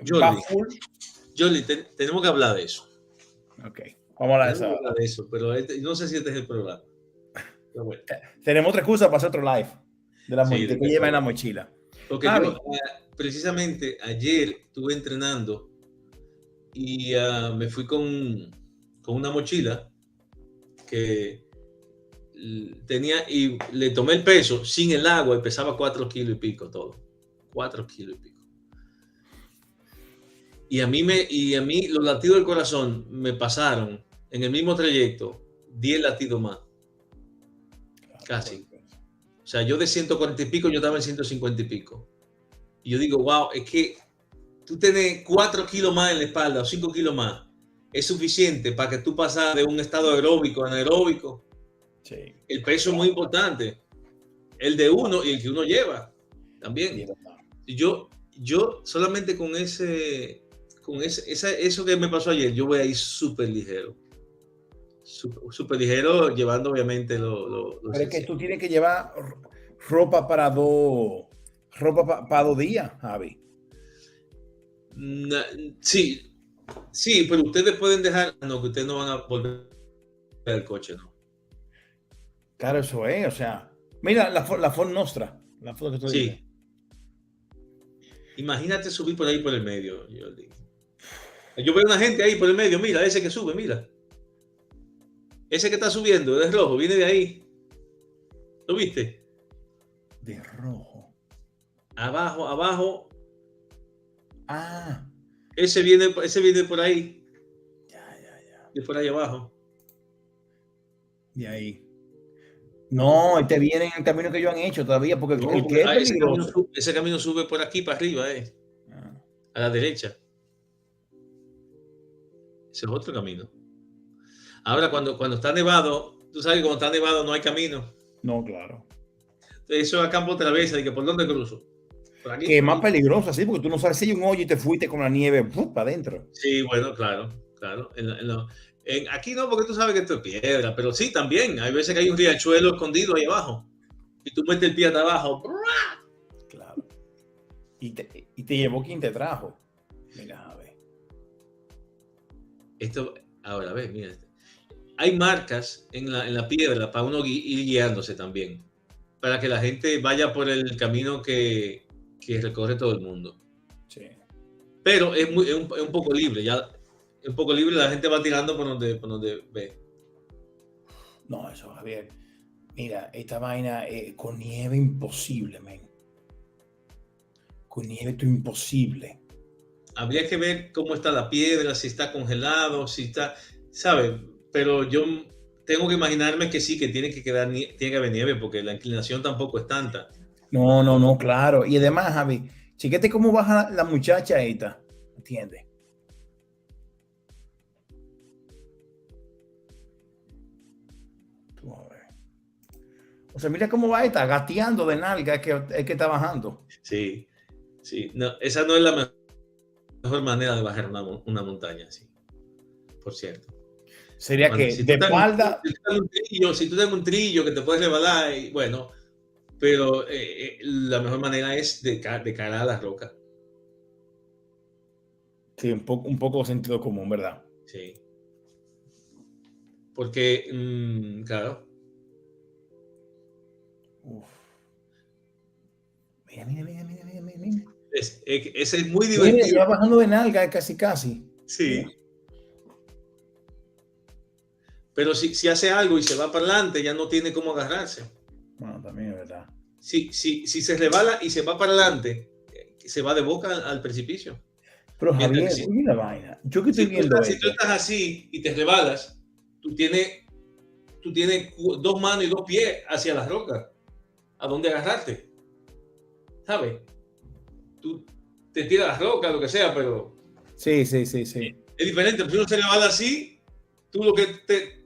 Jolly, tenemos que hablar de eso. Ok, vamos a hablar de eso. Pero no sé si este es el programa. Pero bueno. Tenemos otra excusa para hacer otro live de la mochila, que lleva en la mochila. Porque yo, precisamente ayer estuve entrenando y me fui con una mochila que tenía y le tomé el peso sin el agua y pesaba 4 kilos y pico todo. 4 kilos y pico. Y a mí los latidos del corazón me pasaron en el mismo trayecto 10 latidos más. Casi. O sea, yo de 140 y pico, yo estaba en 150 y pico. Y yo digo, wow, es que tú tenés 4 kilos más en la espalda o 5 kilos más. Es suficiente para que tú pases de un estado aeróbico a anaeróbico. Sí. El peso es muy importante. El de uno y el que uno lleva también. Yo yo solamente eso que me pasó ayer, yo voy a ir súper ligero. Súper ligero, llevando obviamente lo Pero es que esencial. tú tienes que llevar ropa para 2 días, Javi. Na- sí, sí, pero ustedes pueden dejar, no, que ustedes no van a volver al coche, ¿no? Claro, eso es, o sea, mira la Ford Nostra, la foto que tú dices. Sí. Imagínate subir por ahí por el medio, Jordi. Yo veo una gente ahí por el medio, mira, ese que sube, mira. Ese que está subiendo, es rojo, viene de ahí. ¿Lo viste? De rojo. Abajo, abajo, Ah, ese viene por ahí, ya. de por ahí abajo. De ahí. No, este viene en el camino que ellos han hecho todavía, porque No, el porque, que es peligroso. ese camino sube por aquí para arriba, Ah, a la derecha. Ese es otro camino. Ahora, cuando está nevado, tú sabes que cuando está nevado no hay camino. no, claro. Entonces, eso es a campo traviesa, y que por dónde cruzo. Por aquí. Que es más peligroso así, porque tú no sabes si hay un hoyo y te fuiste con la nieve para adentro. Sí, bueno, claro. Aquí no, porque tú sabes que esto es piedra, pero sí, también. Hay veces que hay un riachuelo escondido ahí abajo. Y tú metes el pie hasta abajo. Claro. Y te llevó quien te trajo. Mira, a ver. Ahora, ves, mira. Hay marcas en la piedra para uno ir guiándose también. Para que la gente vaya por el camino que recorre todo el mundo. Sí. Pero es un poco libre, ya. Es un poco libre, la gente va tirando por donde ve. No, eso, Javier. Mira, esta vaina con nieve imposible, men. Con nieve esto es imposible. Habría que ver cómo está la piedra, si está congelado, si está, ¿sabes? Pero yo tengo que imaginarme que sí, que tiene que haber nieve, porque la inclinación tampoco es tanta. No, claro. Y además, Javi, chiquete cómo baja la muchacha esta. ¿Entiendes? Tú a ver. O sea, mira cómo va esta, gateando de nalga, es que está bajando. Sí, sí. No, esa no es la mejor manera de bajar una montaña, sí. Por cierto. Sería Bueno, que si de tú estás espalda. si tú estás en un trillo que te puedes rebalar, bueno, pero la mejor manera es de cara a la roca. Sí, un poco sentido común, ¿verdad? Sí. Porque, claro. Uf. Mira. Ese es muy Mira, divertido. ya bajando de nalga, casi. Sí. Mira. Pero si hace algo y se va para adelante, ya no tiene cómo agarrarse. Bueno, también es verdad. Si se resbala y se va para adelante, se va de boca al precipicio. Pero Javier, Mientras que oye la vaina. Yo que estoy viendo si esto. tú estás así y te resbalas, tú tienes 2 manos y 2 pies hacia las rocas, a dónde agarrarte. ¿Sabes? Tú te tiras las rocas, lo que sea, pero Sí. es diferente. Si uno se resbala así, tú lo que te...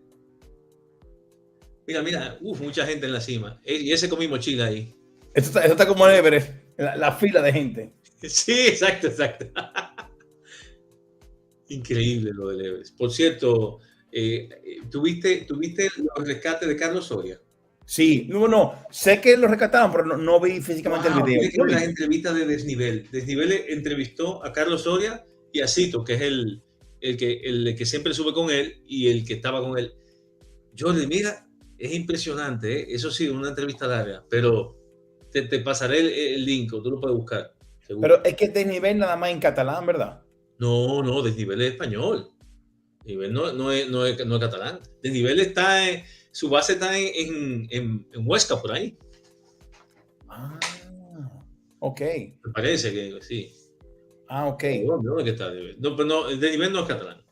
Mira, mucha gente en la cima. Y ese con mi mochila ahí. Esto está como el Everest, la fila de gente. Sí, exacto. Increíble lo del Everest. Por cierto, ¿tuviste los rescates de Carlos Soria? Sí, no, sé que lo rescataron, pero no vi físicamente el video. Tienes que ver las entrevistas de Desnivel. Desnivel entrevistó a Carlos Soria y a Cito, que es el que siempre sube con él y el que estaba con él. Jordi, mira, es impresionante, ¿eh? Eso sí, una entrevista larga, pero te pasaré el link, tú lo puedes buscar. Seguro. Pero es que de nivel nada más en catalán, ¿verdad? No, Desnivel es español. Desnivel no es catalán. Desnivel su base está en Huesca, por ahí. Ah, ok. Me parece que sí. Ah, ok. No, que está Desnivel. No, pero no, Desnivel no es catalán.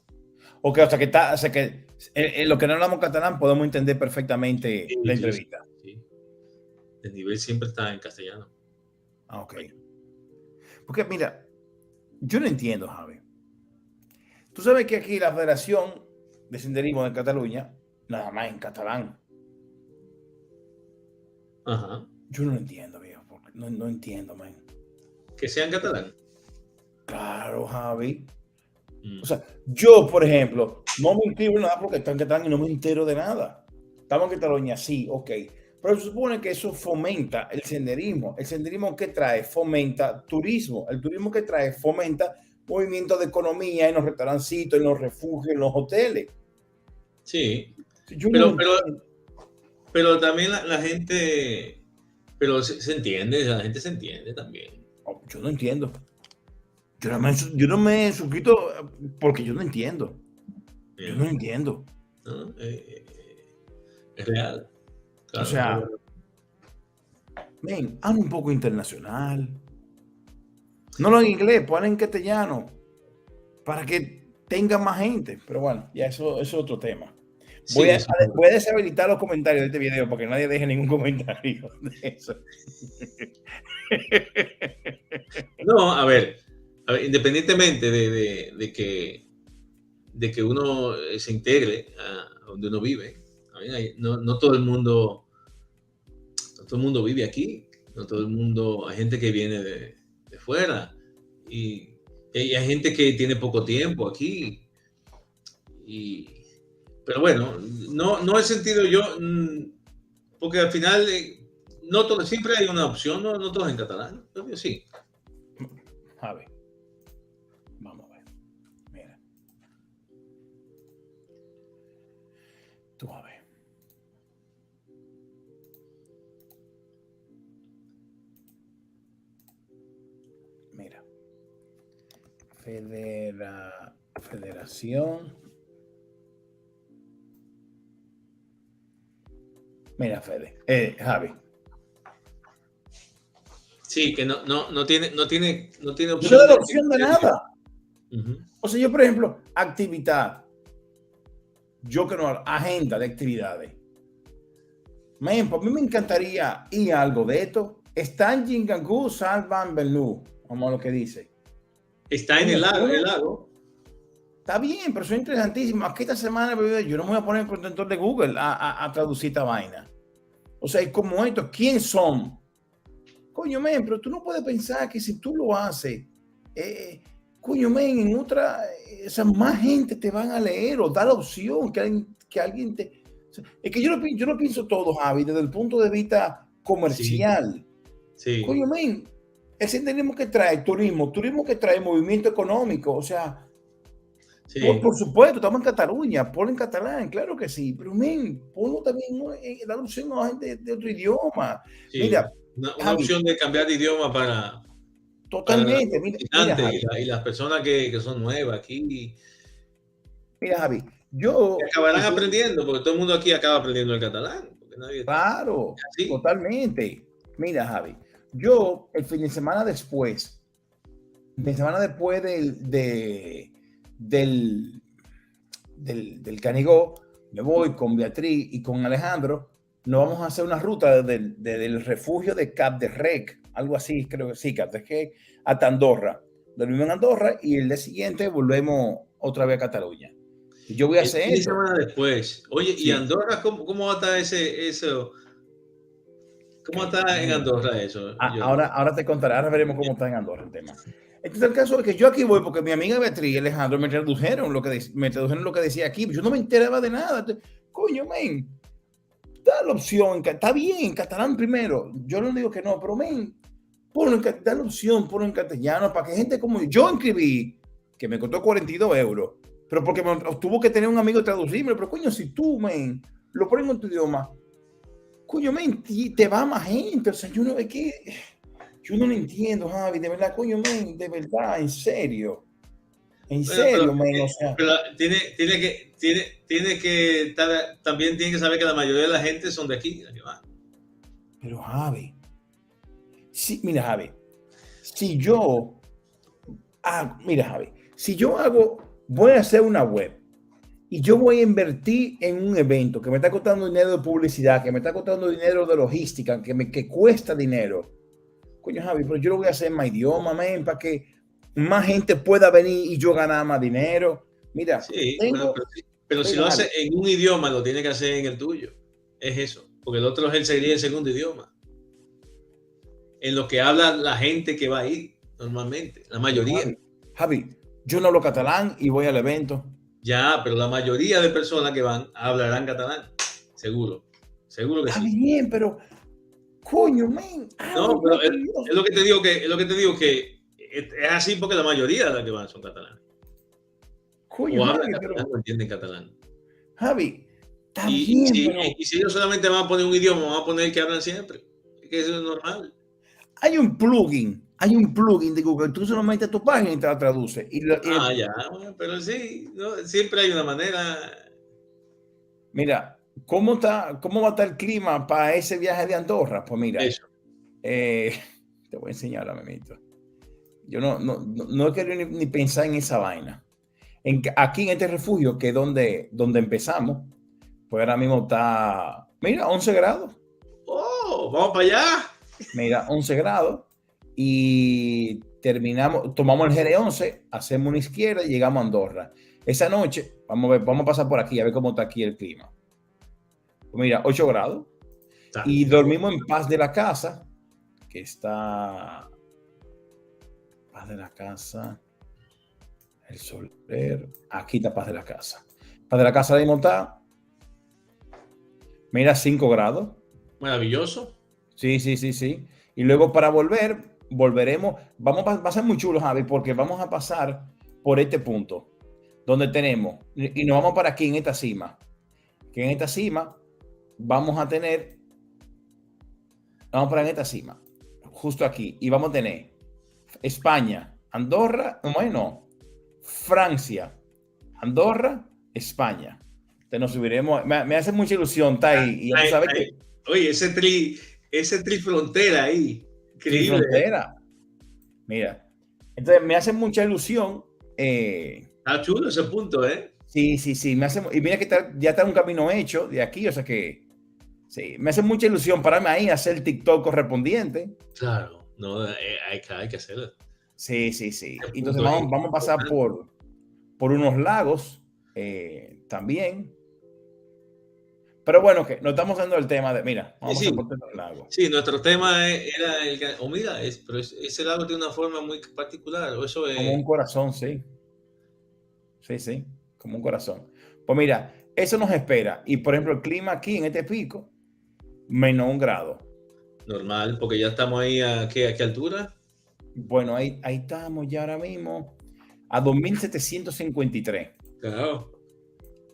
Ok, o sea que en lo que no hablamos catalán podemos entender perfectamente la entrevista. Sí. Desnivel siempre está en castellano. Ah, ok. Porque mira, yo no entiendo, Javi. Tú sabes que aquí la Federación de Senderismo de Cataluña, nada más en catalán. Ajá. Yo no lo entiendo, viejo. No entiendo, man. que sean catalán. Claro, Javi. Mm. O sea, yo, por ejemplo, no me inscribo en nada porque están que están y no me entero de nada. Estamos en Cataluña, sí, ok. Pero se supone que eso fomenta el senderismo. El senderismo que trae fomenta turismo. El turismo que trae fomenta movimiento de economía en los restaurancitos, en los refugios, en los hoteles. Sí, Yo pero, no pero, entiendo. pero también la gente, pero se entiende, la gente se entiende también. Yo no entiendo. Yo no me he suscrito porque yo no entiendo. Yo no entiendo. ¿No? Es real. Claro, O sea, ven, habla un poco internacional. No lo en inglés, ponlo en castellano para que tenga más gente. Pero bueno, ya eso es otro tema. Voy a deshabilitar los comentarios de este video para que nadie deje ningún comentario de eso. No, a ver, independientemente de que uno se integre a donde uno vive, no todo el mundo vive aquí, no todo el mundo, hay gente que viene de fuera y hay gente que tiene poco tiempo aquí. Pero bueno, no he sentido yo, porque al final no todo, siempre hay una opción, no todo es en catalán, pero sí. A ver, vamos a ver. Mira, tú a ver. Mira, Federación. Mira, Fede, Javi. Sí, que no tiene No te opción da la opción de nada. Uh-huh. O sea, yo, por ejemplo, actividad. Yo que no, agenda de actividades. Man, pues a mí me encantaría ir a algo de esto. Está en Jingangu, Salvan Belnu. Vamos a lo que dice. Está en el lago. Está bien, pero eso es interesantísimo. Aquí esta semana yo no me voy a poner el contentor de Google a traducir esta vaina. O sea, es como esto. ¿Quién son? Coño, men, pero tú no puedes pensar que si tú lo haces, coño, men, en otra, o sea, más gente te van a leer o da la opción que alguien te... O sea, es que yo lo pienso todo, Javi, desde el punto de vista comercial. Sí. Coño, men, el senderismo que trae turismo que trae movimiento económico, o sea, sí. por supuesto, estamos en Cataluña, ponlo en catalán, claro que sí, pero men, ponlo también, la opción a gente de otro idioma. Sí. Mira, una Javi, opción de cambiar de idioma para totalmente. Mira, y las personas que son nuevas aquí. Mira, Javi, yo... Que acabarán aprendiendo, porque todo el mundo aquí acaba aprendiendo el catalán. Porque nadie claro, totalmente. Mira, Javi, yo el fin de semana después del Canigó, me voy con Beatriz y con Alejandro, nos vamos a hacer una ruta del refugio de Cap de Rec, algo así, creo que sí, Cap de Rec, hasta Andorra. Dormimos en Andorra y el día siguiente volvemos otra vez a Cataluña. Y yo voy a hacer eso. Una semana después. Oye, sí. ¿Y Andorra cómo va a estar eso? ¿Cómo está en Andorra eso? Ahora te contaré, ahora veremos cómo está en Andorra el tema. Entonces el caso es que yo aquí voy porque mi amiga Beatriz y Alejandro me tradujeron lo que decía aquí. Yo no me enteraba de nada. Entonces, coño, men, da la opción, está bien, en catalán primero. Yo no digo que no, pero men, da la opción, ponlo en castellano para que gente como yo inscribí, que me costó 42 euros, pero porque tuvo que tener un amigo traducirme. Pero coño, si tú, men, lo pones en tu idioma, coño, men, te va más gente. O sea, yo no lo entiendo, Javi, de verdad, coño, men, de verdad, en serio. En serio, men, o sea. Pero tiene que estar, también tiene que saber que la mayoría de la gente son de aquí, la que va. Pero, Javi, sí, mira, Javi, voy a hacer una web y yo voy a invertir en un evento que me está costando dinero de publicidad, que me está costando dinero de logística, que cuesta dinero. Coño, Javi, pero yo lo voy a hacer en mi idioma, man, para que más gente pueda venir y yo ganar más dinero. Mira, sí, pero si lo hace en un idioma, lo tiene que hacer en el tuyo. Es eso, porque el otro sería el segundo idioma. En lo que habla la gente que va a ir. normalmente, la mayoría. Javi, yo no hablo catalán y voy al evento. Ya, pero la mayoría de personas que van hablarán catalán, seguro, seguro que Está sí. bien, pero coño, men, No, hablo pero igual que yo. es lo que te digo que es así porque la mayoría de las que van son catalanes. Coño, O hablan Javi, catalán pero o entienden catalán. Javi, está Y, bien, si, pero y si ellos solamente van a poner un idioma, van a poner el que hablan siempre. Es que eso es normal. hay un plugin de Google, tú solo metes a tu página y te la traduce. Ah, ya, bueno, pero sí, ¿no? Siempre hay una manera. Mira, cómo va a estar el clima para ese viaje de Andorra? Pues mira, Eso. eh, te voy a enseñar ahora mismo. Yo no he querido ni pensar en esa vaina. Aquí en este refugio, que es donde empezamos, pues ahora mismo está, mira, 11 grados. Oh, vamos para allá. Mira, 11 grados. Y tomamos el GR11, hacemos una izquierda y llegamos a Andorra. Esa noche, vamos a pasar por aquí, a ver cómo está aquí el clima. Pues mira, 8 grados. Está Y bien. dormimos en Paz de la Casa, que está... Paz de la Casa, el Soler, aquí está Paz de la Casa. Paz de la Casa de montar, mira, 5 grados. Maravilloso. Sí. Y luego para volveremos, va a ser muy chulo, Javi, porque vamos a pasar por este punto, donde tenemos, y nos vamos para aquí en esta cima, que en esta cima vamos para en esta cima, justo aquí, y vamos a tener España, Andorra, bueno, Francia, Andorra, España. Entonces nos subiremos, me hace mucha ilusión, Tai, y ya sabes que Oye, ese tri frontera ahí. Increíble. frontera. Mira, entonces me hace mucha ilusión. Está chulo ese punto, ¿eh? Sí, y mira que ya está un camino hecho de aquí, o sea que sí, me hace mucha ilusión pararme ahí a hacer el TikTok correspondiente. Claro, no, hay que hacerlo. Sí. Ese Entonces punto ahí, vamos a pasar por unos lagos también. Pero bueno, que no estamos dando el tema de, mira, vamos Sí, a pasar por los lagos. sí, nuestro tema era mira, pero ese lago tiene una forma muy particular. O eso Como un corazón, sí. Sí, como un corazón. Pues mira, eso nos espera. Y por ejemplo, el clima aquí en este pico, -1 grado. normal, porque ya estamos ahí ¿a qué altura? Bueno, ahí estamos ya ahora mismo a 2753. Claro,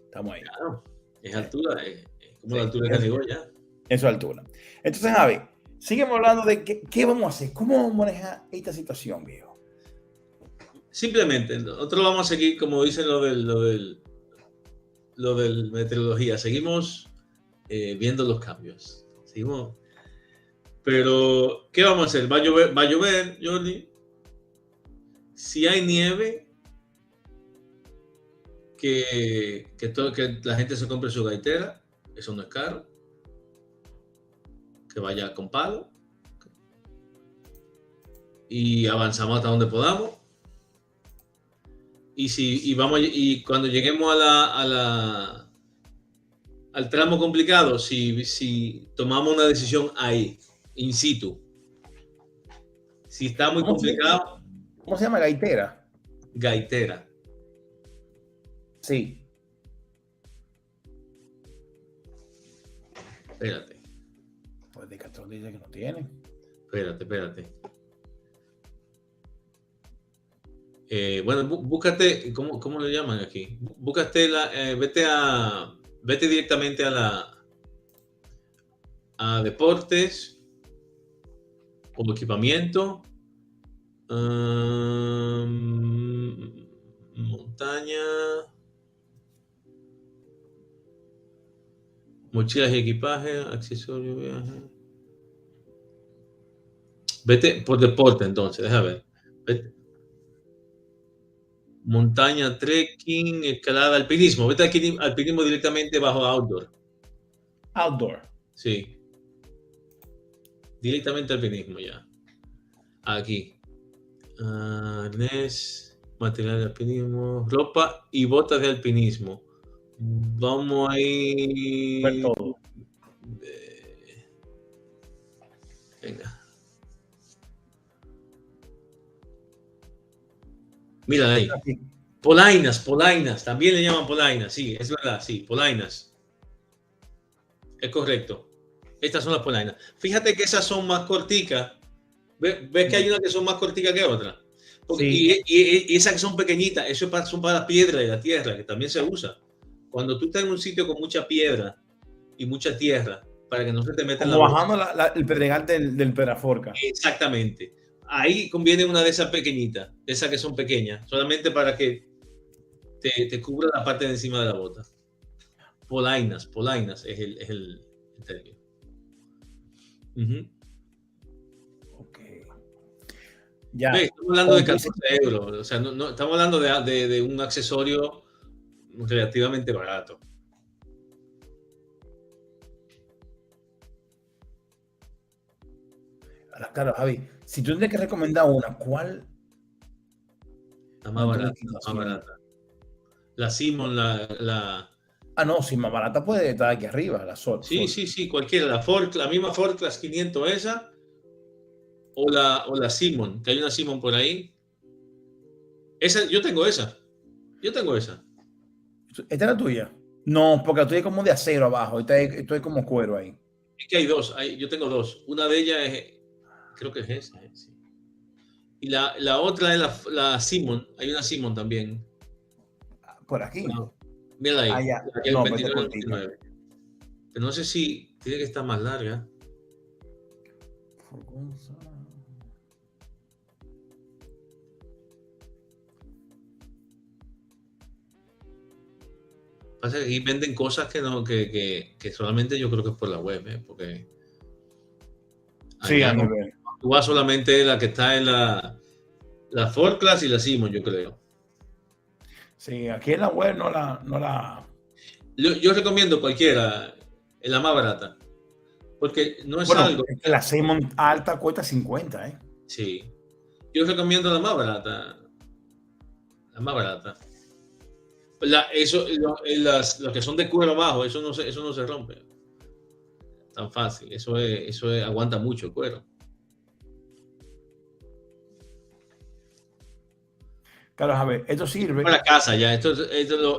Estamos ahí. claro. Es altura, es como Sí, la altura de Canigó ya. en su altura. Entonces, Javi, sígueme hablando de qué vamos a hacer, cómo vamos a manejar esta situación, viejo. Simplemente, nosotros vamos a seguir, como dicen lo del meteorología, seguimos viendo los cambios. Seguimos. Pero, ¿qué vamos a hacer? Va a llover, Jordi. Si hay nieve, que la gente se compre su gaitera, eso no es caro. Que vaya con palo. Y avanzamos hasta donde podamos. Y cuando lleguemos al tramo complicado, si tomamos una decisión ahí, in situ. Si está muy complicado, ¿Cómo se llama? Gaitera. gaitera. Sí. Espérate. Pues Decathlon dice que no tiene. Espérate. Bueno, búscate, ¿cómo le llaman aquí? Búscate vete directamente a deportes o equipamiento, montaña, mochilas y equipaje, accesorios, viaje. Vete por deporte entonces, déjame ver. Vete. Montaña, trekking, escalada, alpinismo. Vete aquí alpinismo directamente bajo outdoor. Outdoor. Sí. Directamente alpinismo ya. Aquí. Arnés, material de alpinismo, ropa y botas de alpinismo. Vamos ahí. Ver todo. Venga. Mira ahí. Aquí. Polainas, también le llaman polainas, sí, es verdad, sí, polainas. Es correcto. Estas son las polainas. Fíjate que esas son más corticas. ¿Ves que hay unas que son más corticas que otras? Sí. Y esas que son pequeñitas, eso son para la piedra y la tierra, que también se usa. Cuando tú estás en un sitio con mucha piedra y mucha tierra, para que no se te meta en la Como boca. bajando el pedregal del Peraforca. Exactamente. Ahí conviene una de esas pequeñitas, de esas que son pequeñas, solamente para que te cubra la parte de encima de la bota. Polainas es el término. Ok. Ya. Ve, estamos hablando de 14 euros, o sea, no, estamos hablando de un accesorio relativamente barato. Ahora, claro, Javi, si tú tienes que recomendar una, ¿cuál? La más barata, la más barata. La Simon, Ah, no, si más barata puede estar aquí arriba, la Sol. Sí, cualquiera. La misma Ford Class 500 esa, o la Simon, que hay una Simon por ahí. Yo tengo esa. ¿Esta es la tuya? No, porque la tuya es como de acero abajo, esto es como cuero ahí. Es que hay dos, yo tengo dos. Una de ellas creo que es esa. Sí. Y la otra es la Simon. Hay una Simon también. Por aquí. No, mira ahí. Ya. Aquí No, 29.99. Pero no sé si tiene que estar más larga. Pasa que aquí venden cosas que solamente yo creo que es por la web, porque sí, a nivel. Tú vas solamente la que está en la Ford Class y la Simon, yo creo. Sí, aquí en la web no la... Yo recomiendo cualquiera, la más barata, porque no es algo. Es que la Simon alta cuesta 50, ¿eh? Sí. Yo recomiendo la más barata. La más barata. Los que son de cuero abajo, eso no se rompe. Tan fácil. Eso aguanta mucho el cuero. Claro, a ver, esto sirve. Para casa ya. Esto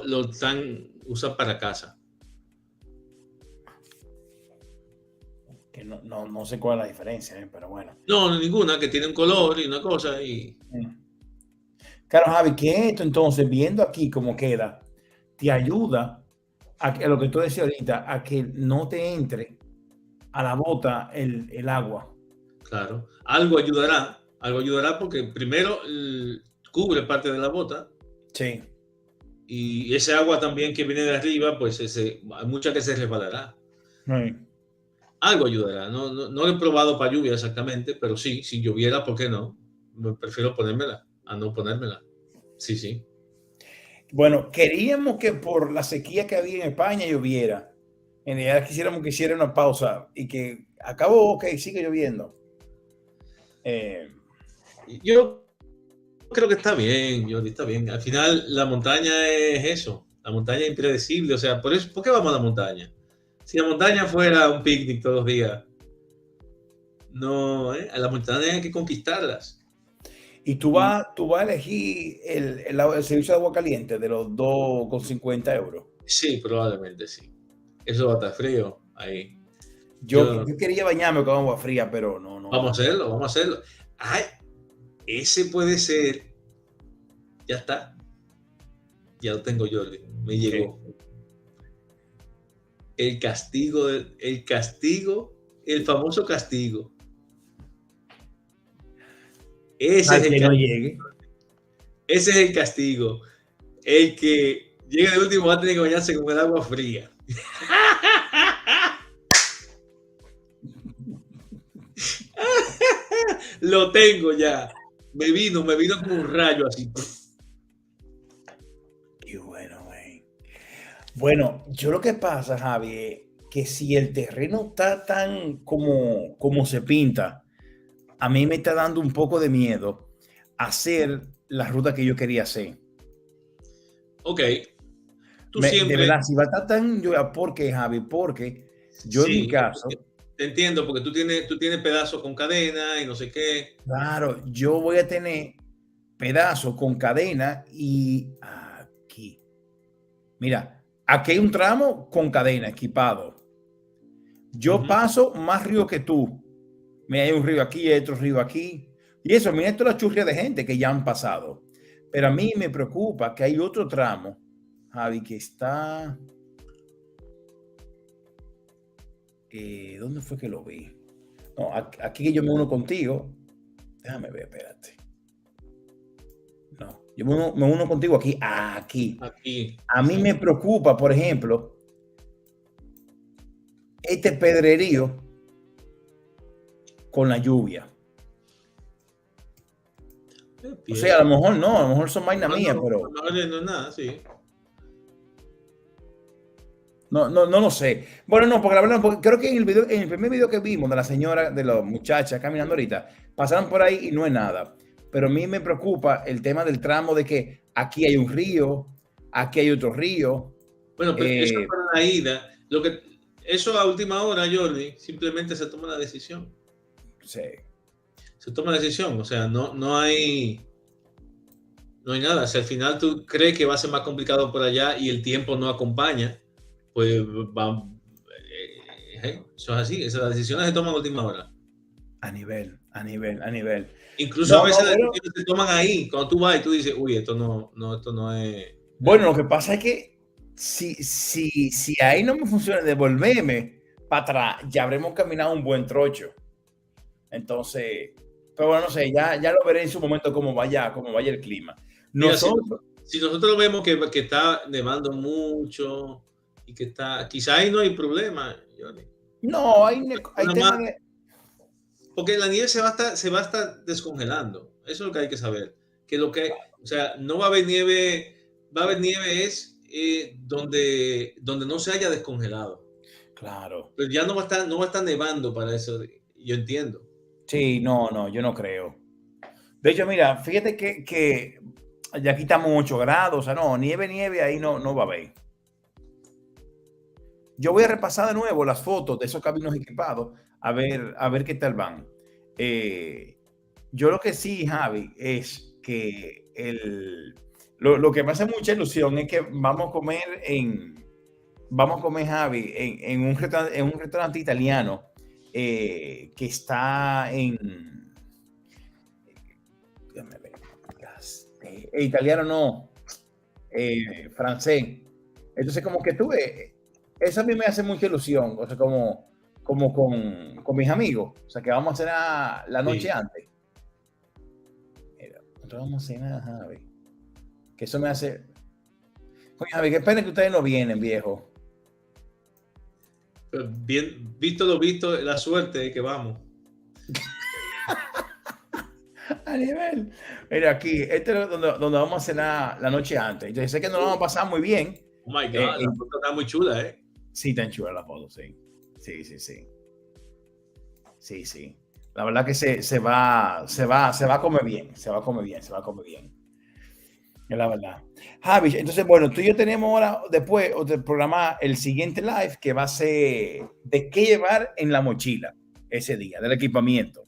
lo usan para casa. Que no sé cuál es la diferencia, pero bueno. No, ninguna, que tiene un color y una cosa y... Claro, Javi, que esto entonces, viendo aquí cómo queda, te ayuda a lo que tú decías ahorita, a que no te entre a la bota el agua. Claro, algo ayudará porque primero cubre parte de la bota. Sí. Y ese agua también que viene de arriba, pues hay mucha que se resbalará. Sí. Algo ayudará. No lo he probado para lluvia exactamente, pero sí, si lloviera, ¿por qué no? Prefiero ponérmela a no ponérmela. Sí. Bueno, queríamos que por la sequía que había en España lloviera. En realidad quisiéramos que hiciera una pausa y que acabó, ok, sigue lloviendo. Yo creo que está bien, Jordi, está bien. Al final, la montaña es eso. La montaña es impredecible. O sea, ¿por qué vamos a la montaña? Si la montaña fuera un picnic todos los días, no, a las montañas hay que conquistarlas. Y tú vas a elegir el servicio de agua caliente de los 2,50 euros. Sí, probablemente sí. Eso va a estar frío ahí. Yo quería bañarme con agua fría, pero no. Vamos a hacerlo. Ay, ese puede ser. Ya está. Ya lo tengo, Jordi. Me llegó. El castigo, el famoso castigo. Ese es el castigo. El que llegue de último va a tener que bañarse con el agua fría. Lo tengo ya. Me vino como un rayo así. Qué bueno, güey. Bueno, yo lo que pasa, Javi, es que si el terreno está tan como se pinta, a mí me está dando un poco de miedo hacer la ruta que yo quería hacer. Ok. De verdad, si va a estar tan llovido, ¿por qué, Javi? Porque yo en mi caso... Te entiendo, porque tú tienes pedazos con cadena y no sé qué. Claro, yo voy a tener pedazo con cadena y aquí. Mira, aquí hay un tramo con cadena equipado. Yo paso más río que tú. Mira, hay un río aquí, hay otro río aquí. Y eso, mira, esto es la churria de gente que ya han pasado. Pero a mí me preocupa que hay otro tramo, Javi, que está... ¿dónde fue que lo vi? No, aquí que yo me uno contigo. Déjame ver, espérate. No, yo me uno contigo aquí. Aquí. A mí me preocupa, por ejemplo, este pedrerío con la lluvia. O sea, a lo mejor no, a lo mejor son vainas mías, pero... No es nada, sí. No lo sé. Bueno, no, porque la verdad, porque creo que en el primer video que vimos de la señora, de la muchacha caminando ahorita, pasaron por ahí y no es nada. Pero a mí me preocupa el tema del tramo de que aquí hay un río, aquí hay otro río. Bueno, pero eso para la ida. Eso a última hora, Jordi, simplemente se toma la decisión. Sí. Se toma la decisión. O sea, no hay nada. Si al final tú crees que va a ser más complicado por allá y el tiempo no acompaña, pues eso es así. Esas decisiones se toman a última hora. A nivel. Incluso a veces las decisiones se toman ahí. Cuando tú vas y tú dices, uy, esto no es... Bueno, lo que pasa es que si ahí no me funciona, devolverme para atrás, ya habremos caminado un buen trocho. Entonces, pero bueno, no sé, ya lo veré en su momento cómo vaya el clima. Si nosotros vemos que está nevando mucho y que quizá ahí no hay problema, Johnny. No, hay tema de... Porque la nieve se va a estar descongelando. Eso es lo que hay que saber. O sea, no va a haber nieve, es donde no se haya descongelado. Claro. Pero ya no va a estar nevando para eso, yo entiendo. Sí, no, yo no creo. De hecho, mira, fíjate que ya aquí estamos 8 grados, o sea, no, nieve ahí no va a haber. Yo voy a repasar de nuevo las fotos de esos caminos equipados, a ver qué tal van. Yo lo que sí, Javi, es que lo que me hace mucha ilusión es que vamos a comer, Javi, en un restaurante italiano que está en... Déjame ver. Italiano no, francés. Entonces, como que tuve... Eso a mí me hace mucha ilusión, o sea, como con mis amigos, o sea, que vamos a cenar la noche antes. Mira, nosotros vamos a cenar, Javi. Que eso me hace... Oye, Javi, qué pena que ustedes no vienen, viejo. Pero bien, visto lo visto, la suerte de que vamos. A nivel. Mira, aquí, este es donde vamos a cenar la noche antes. Entonces, sé que nos lo vamos a pasar muy bien. Oh my God, la foto está muy chula, ¿eh? Sí, está chula la foto, sí. Sí. La verdad que se va a comer bien. Es la verdad. Javi, entonces, bueno, tú y yo tenemos ahora, después, de programar el siguiente live que va a ser de qué llevar en la mochila ese día, del equipamiento.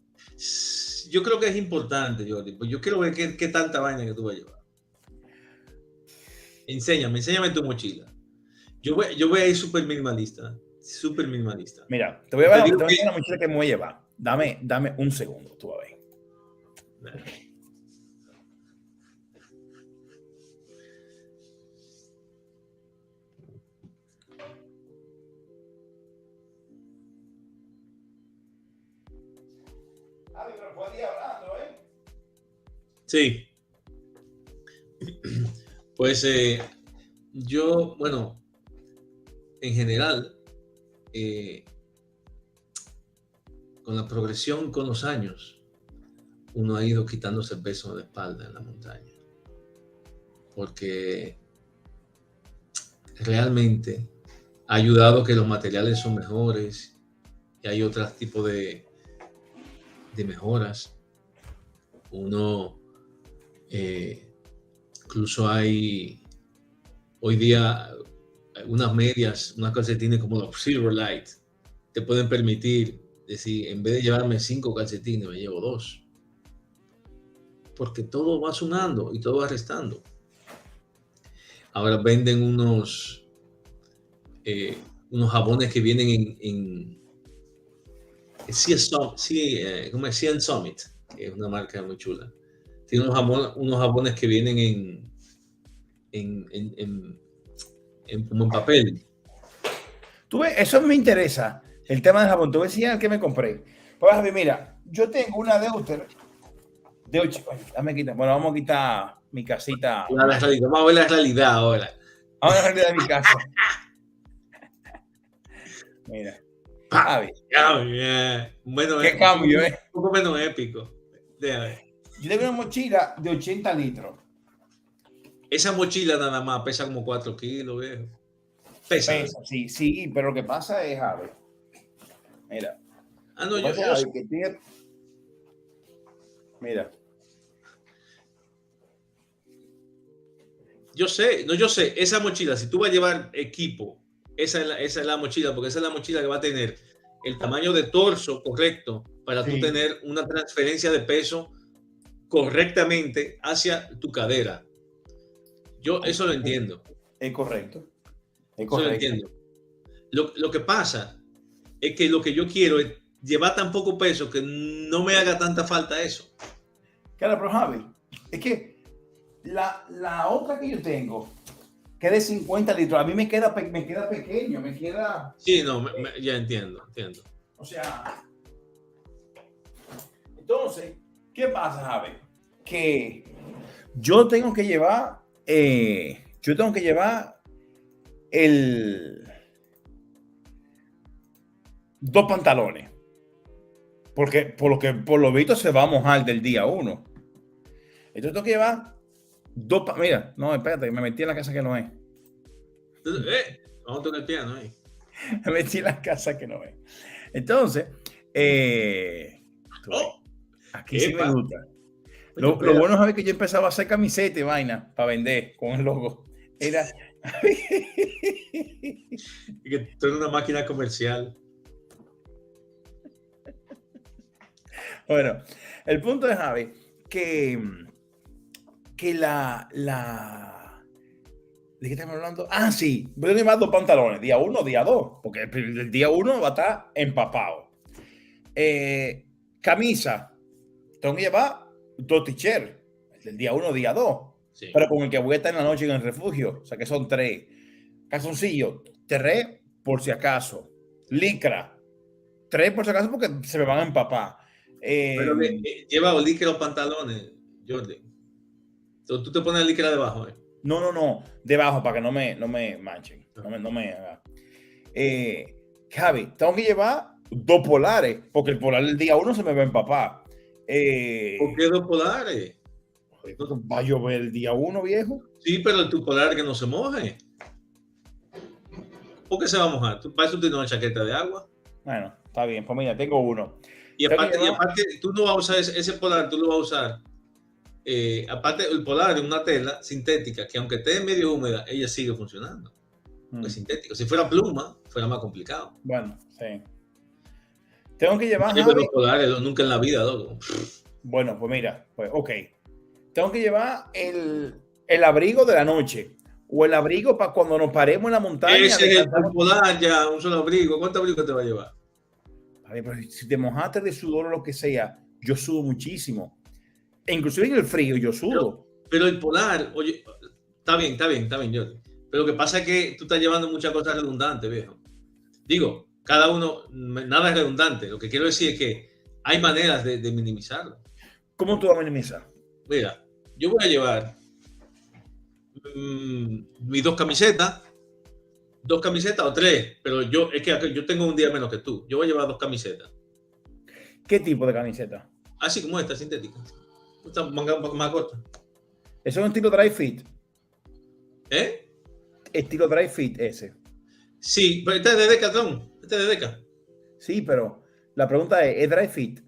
Yo creo que es importante, Jordi, pues yo quiero ver qué tanta vaina que tú vas a llevar. Enséñame tu mochila. Yo voy a ir súper minimalista. Mira, te voy a ver la mochila que me voy a llevar. Dame un segundo, tú a ver. Pero puedes ir hablando, ¿eh? Sí. Pues yo, bueno, en general, con la progresión con los años, uno ha ido quitándose el peso de espalda en la montaña. Porque realmente ha ayudado que los materiales son mejores y hay otros tipos de mejoras. Uno, incluso hay hoy día unas medias, unas calcetines como los Silverlight, te pueden permitir decir, en vez de llevarme 5 calcetines, me llevo 2. porque todo va sumando y todo va restando. Ahora venden unos jabones que vienen en ¿cómo es? Sea Summit, que es una marca muy chula. Tiene unos jabones que vienen como en papel. Tú ves, eso me interesa, el tema del jabón. Tú ves el que me compré. Pues Javi, mira, yo tengo una Deuter de 8. Dame quitar. Bueno, vamos a quitar mi casita. Vamos a ver la realidad ahora. Vamos a ver de mi casa. Mira. Javi. Bueno, ¿Qué cambio, un poco menos épico. Déjame. Yo tengo una mochila de 80 litros. Esa mochila nada más pesa como 4 kilos, viejo. Pesa. Sí, pero lo que pasa es, Javi. Mira. No, Mira. Yo sé, esa mochila, si tú vas a llevar equipo, esa es la mochila, porque esa es la mochila que va a tener el tamaño de torso correcto para tú tener una transferencia de peso correctamente hacia tu cadera. Yo eso lo entiendo. Es correcto. Eso lo entiendo. Lo que pasa es que lo que yo quiero es llevar tan poco peso que no me haga tanta falta eso. Claro, pero Javi, es que la otra que yo tengo, que es de 50 litros, a mí me queda pequeño, Sí, no, ya entiendo. O sea, entonces, ¿qué pasa, Javi? Que yo tengo que llevar dos pantalones. Porque por lo visto se va a mojar del día 1. Entonces tengo que llevar mira, no, espérate, me metí en la casa que no es. Vamos a tocar el piano ahí. Me metí en la casa que no es. Entonces, aquí sí me gusta. Lo bueno es que yo empezaba a hacer camisetas y vaina para vender con el logo. Era... que tú eres una máquina comercial. Bueno, el punto es, Javi, que ¿de qué estamos hablando? Sí, voy a llevar dos pantalones, día 1, día 2, porque el día 1 va a estar empapado. Camisa, tengo que llevar 2 t-shirts, el día 1, día 2, sí. Pero con el que voy a estar en la noche en el refugio, o sea que son 3. Calzoncillos, 3 por si acaso. Licra, 3 por si acaso porque se me van a empapar. Pero lleva licra los pantalones, Jordi. Entonces, tú te pones licra debajo. No, debajo para que no me manchen. No me haga. Javi, tengo que llevar 2 polares, porque el polar el día 1 se me va a empapar. ¿Por qué 2 polares? ¿Va a llover el día 1, viejo? Sí, pero tu polar que no se moje. ¿Por qué se va a mojar? ¿Para eso tienes una chaqueta de agua? Bueno, está bien. Pues mira, tengo uno. Y aparte, tú no vas a usar ese polar, tú lo vas a usar. Aparte, el polar es una tela sintética que aunque esté medio húmeda, ella sigue funcionando. Es sintético. Si fuera pluma, fuera más complicado. Bueno, sí. Tengo que llevar... los polares, nunca en la vida, loco. Bueno, pues mira, ok. Tengo que llevar el abrigo de la noche. O el abrigo para cuando nos paremos en la montaña. Ese es el polar ya, un solo abrigo. ¿Cuánto abrigo te va a llevar? Vale, pero si te mojaste de sudor o lo que sea, yo sudo muchísimo. E inclusive en el frío yo sudo. Pero el polar, oye, está bien, Jordi. Pero lo que pasa es que tú estás llevando muchas cosas redundantes, viejo. Digo, cada uno, nada es redundante. Lo que quiero decir es que hay maneras de minimizarlo. ¿Cómo tú vas a minimizar? Mira, yo voy a llevar mis 2 camisetas o 3, pero es que yo tengo un día menos que tú. Yo voy a llevar 2 camisetas. ¿Qué tipo de camiseta? Así como esta, sintética. Esta manga más corta. ¿Eso es un estilo dry fit? Estilo dry fit ese. Sí, pero este es de Decathlon. Sí, pero la pregunta es dry fit?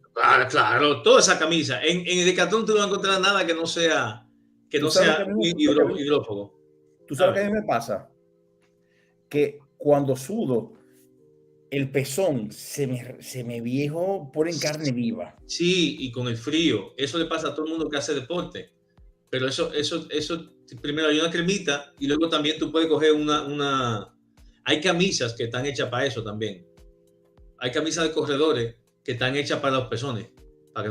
Claro, toda esa camisa. En Decathlon tú no vas a encontrar nada que no sea hidrófugo. ¿Tú sabes qué a mí me pasa? Que cuando sudo, el pezón se me viejo por en carne viva. Sí, y con el frío. Eso le pasa a todo el mundo que hace deporte. Pero eso, primero hay una cremita y luego también tú puedes coger Hay camisas que están hechas para eso también. Hay camisas de corredores que están hechas para los pezones, para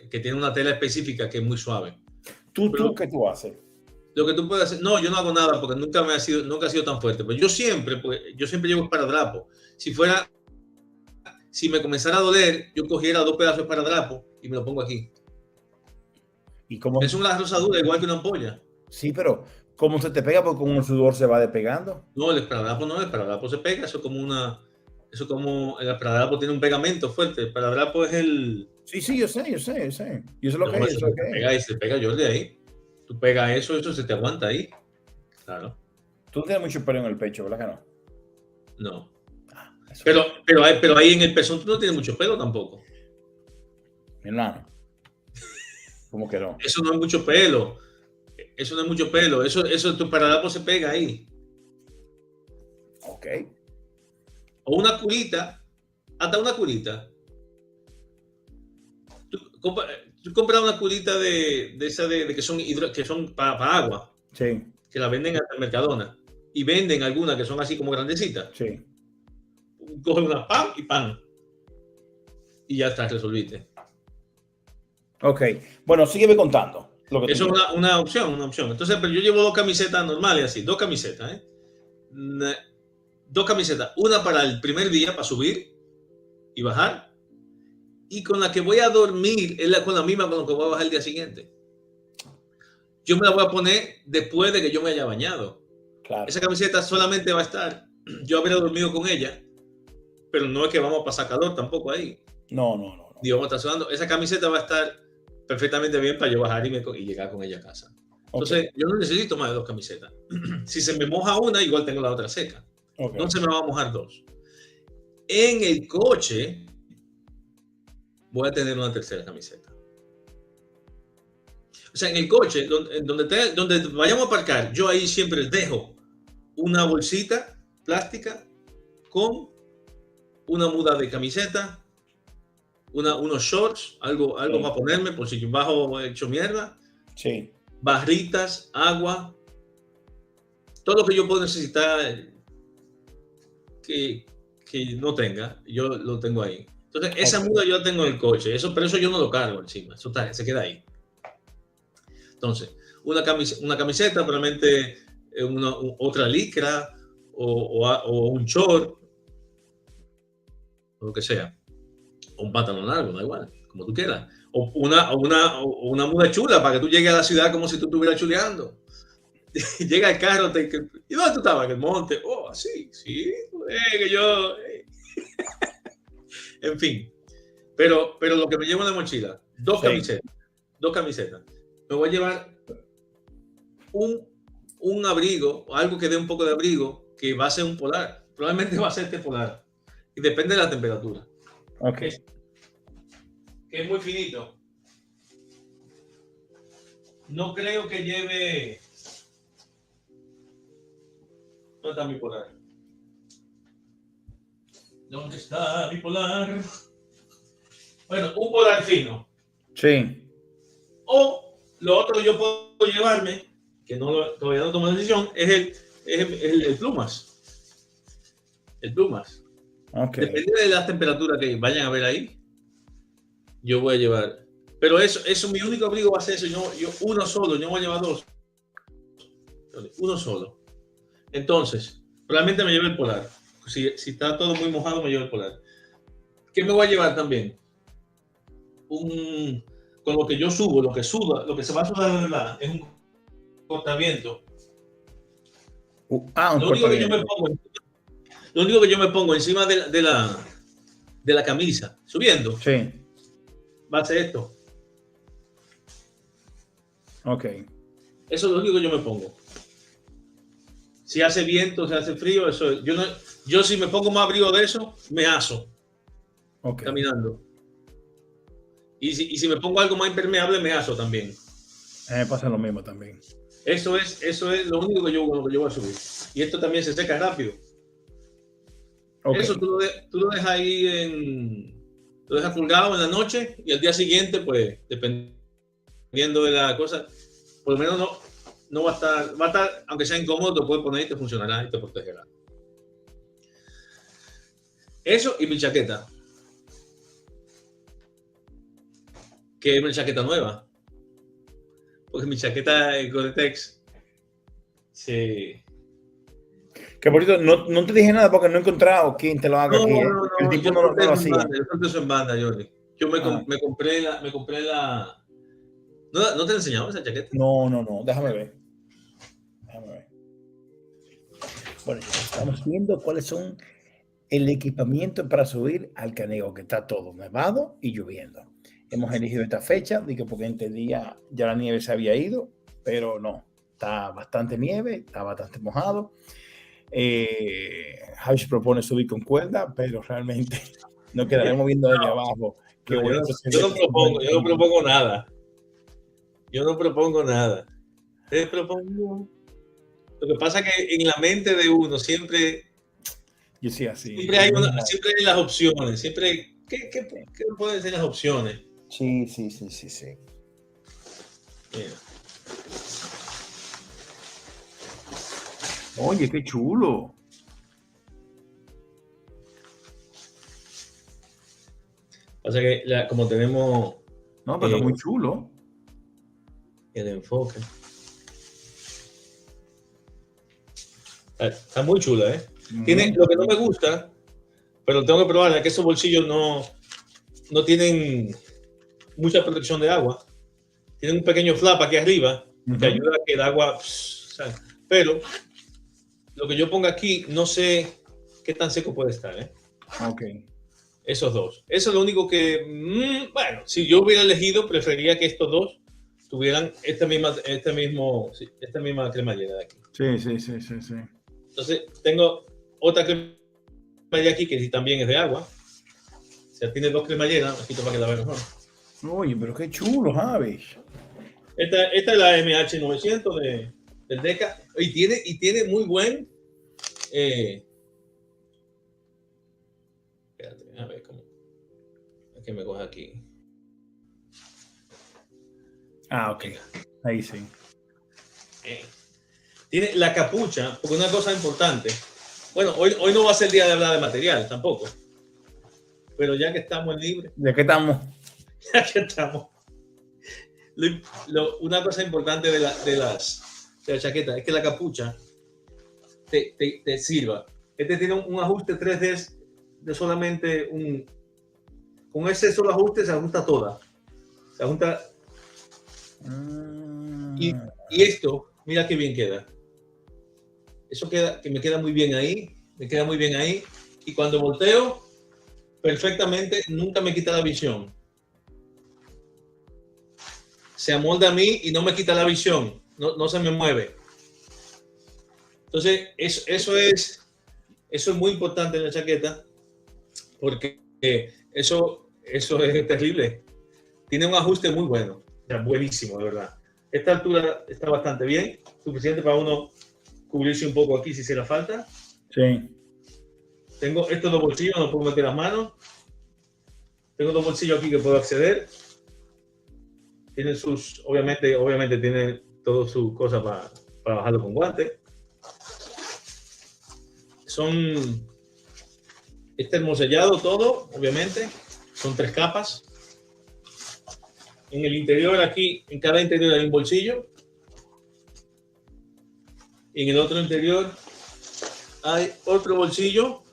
que tienen una tela específica que es muy suave. ¿Tú qué tú haces? Lo que tú puedes hacer, no, yo no hago nada porque nunca ha sido tan fuerte, pero yo siempre llevo esparadrapo. Si me comenzara a doler, yo cogiera 2 pedazos de esparadrapo y me lo pongo aquí. ¿Y cómo? Es una rosadura igual que una ampolla. Sí, pero ¿cómo se te pega? Porque con el sudor se va despegando. No, el esparadrapo se pega, el esparadrapo tiene un pegamento fuerte, el esparadrapo es el... Sí, yo sé. Yo sé lo que es. Se pega yo de ahí. Tú pegas eso se te aguanta ahí. Claro. Tú tienes mucho pelo en el pecho, ¿verdad que no? No. Eso Pero ahí en el pezón tú no tienes mucho pelo tampoco. Mi hermano. ¿Cómo que no? Eso no es mucho pelo. Eso tu esparadrapo se pega ahí. Ok. O una curita, hasta una curita. Tú compras una curita de esa que son para agua, Sí, que la venden hasta en Mercadona, y venden algunas que son así como grandecitas. sí. Coge una pan y ya está, resolviste. Ok. Bueno, sígueme contando. Eso es una opción. Entonces, pero yo llevo 2 camisetas normales así, 2 camisetas, 2 camisetas, una para el primer día, para subir y bajar, y con la que voy a dormir con la misma con la que voy a bajar el día siguiente. Yo me la voy a poner después de que yo me haya bañado. Claro. Esa camiseta solamente va a estar, yo habré dormido con ella, pero no es que vamos a pasar calor tampoco ahí. No. Ni vamos a estar sudando. Esa camiseta va a estar perfectamente bien para yo bajar y llegar con ella a casa. Entonces, yo no necesito más de 2 camisetas. Si se me moja una, igual tengo la otra seca. Okay. No se me va a mojar 2. En el coche voy a tener una tercera camiseta. O sea, en el coche, donde vayamos a aparcar, yo ahí siempre dejo una bolsita plástica con una muda de camiseta, unos shorts, algo para ponerme por si yo bajo hecho mierda. Sí. Barritas, agua, todo lo que yo puedo necesitar que no tenga, yo lo tengo ahí. Entonces, esa muda yo la tengo en el coche, pero eso yo no lo cargo encima, se queda ahí. Entonces, una camiseta, probablemente otra licra o un short, o lo que sea, o un pantalón largo, da igual, como tú quieras. O una muda chula para que tú llegues a la ciudad como si tú estuvieras chuleando. Llega el carro, ¿y dónde tú estabas? En el monte. Oh, sí, que yo... En fin. Pero lo que me llevo en la mochila, 2 camisetas. Me voy a llevar un abrigo, o algo que dé un poco de abrigo, que va a ser un polar. Probablemente va a ser este polar. Y depende de la temperatura. Ok. Que es muy finito. No creo que lleve... ¿Dónde está mi polar? ¿Dónde está mi polar? Bueno, un polar fino. Sí. O lo otro que yo puedo llevarme, que todavía no tomo decisión, es el plumas. El plumas. Okay. Depende de las temperaturas que vayan a ver ahí, yo voy a llevar. Pero eso mi único abrigo va a ser eso. Yo uno solo, yo voy a llevar 2. Uno solo. Entonces, probablemente me lleve el polar. Si está todo muy mojado, me llevo el polar. ¿Qué me voy a llevar también? Con lo que yo subo, lo que se va a sudar de verdad, es un cortaviento. Lo único que yo me pongo encima de la camisa, subiendo, sí, va a ser esto. Ok. Eso es lo único que yo me pongo. Si hace viento, si hace frío, yo si me pongo más abrigo de eso, me aso. Okay. Caminando. Y si me pongo algo más impermeable, me aso también. Me pasa lo mismo también. Eso es lo único que yo voy a subir. Y esto también se seca rápido. Ok. Eso tú lo dejas ahí lo dejas colgado en la noche y al día siguiente, pues, dependiendo de la cosa, por lo menos no va a estar, aunque sea incómodo, te puedes poner y te funcionará y te protegerá. Eso y mi chaqueta. Que es mi chaqueta nueva. Porque mi chaqueta de Gore-Tex se... Que por cierto, no te dije nada porque no he encontrado quién te lo haga aquí. ¿Eh? El tipo yo no lo hacía. yo solté eso en banda, Jordi. Yo me compré la... ¿No te he enseñado esa chaqueta? No. Déjame ver. Bueno, ya estamos viendo cuáles son el equipamiento para subir al Caneo, que está todo nevado y lloviendo. Hemos elegido esta fecha, digo, porque entendía ya la nieve se había ido, pero no. Está bastante nieve, está bastante mojado. Javi propone subir con cuerda, pero realmente nos quedaremos viendo desde abajo. Qué bonito se ve. Yo no propongo nada. Yo no propongo nada. Te propongo. Lo que pasa es que en la mente de uno siempre, Yo sí, así. siempre hay las opciones. Siempre, ¿qué pueden ser las opciones? Sí. Mira. Oye, qué chulo. Pasa que como tenemos No, pero está muy chulo. el enfoque. Está muy chula, ¿eh? Tiene lo que no me gusta, pero tengo que probar, es que esos bolsillos no tienen mucha protección de agua. Tienen un pequeño flap aquí arriba que ayuda a que el agua salga. Pero lo que yo ponga aquí, no sé qué tan seco puede estar, ¿eh? Ok. Esos dos. Eso es lo único que, bueno, si yo hubiera elegido, preferiría que estos dos tuvieran esta misma cremallera de aquí. Sí. Entonces, tengo otra cremallera aquí que también es de agua. O sea, tiene dos cremalleras. Aquí para que la vean mejor. Oye, pero qué chulo, Javi. Esta es la MH900 del Deca. Y tiene muy buen... espérate, a ver cómo... Es que me coge aquí. Ok. Ahí sí. Tiene la capucha, porque una cosa importante. Bueno, hoy no va a ser el día de hablar de material tampoco. Pero ya que estamos en libre. ¿De qué estamos? Ya que estamos. Una cosa importante de la chaqueta es que la capucha te sirva. Este tiene un ajuste 3D de solamente un... Con ese solo ajuste se ajusta toda. Se ajusta... Y esto, mira qué bien queda. Eso que me queda muy bien ahí. Me queda muy bien ahí. Y cuando volteo, perfectamente, nunca me quita la visión. Se amolda a mí y no me quita la visión. No se me mueve. Entonces, eso es muy importante en la chaqueta, porque eso es terrible. Tiene un ajuste muy bueno. O sea, buenísimo, de verdad. Esta altura está bastante bien. Suficiente para uno cubrirse un poco aquí si se le falta. Sí. Tengo estos dos bolsillos, no puedo meter las manos. Tengo dos bolsillos aquí que puedo acceder. Tienen obviamente tiene todas sus cosas para bajarlo con guantes. Está hermosellado todo, obviamente. Son 3 capas. En el interior aquí, en cada interior hay un bolsillo. Y en el otro interior hay otro bolsillo.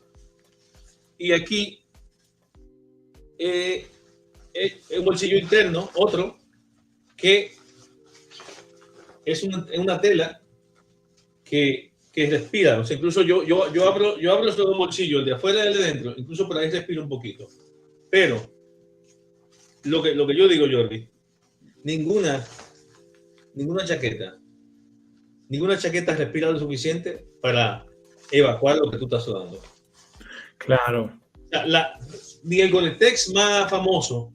Y aquí un bolsillo interno, otro, que es una tela que respira. O sea, incluso yo abro esos dos bolsillos, el de afuera y el de dentro, incluso por ahí respiro un poquito. Pero lo que yo digo, Jordi, ninguna chaqueta respira lo suficiente para evacuar lo que tú estás sudando. Claro. Ni el Gore-Tex más famoso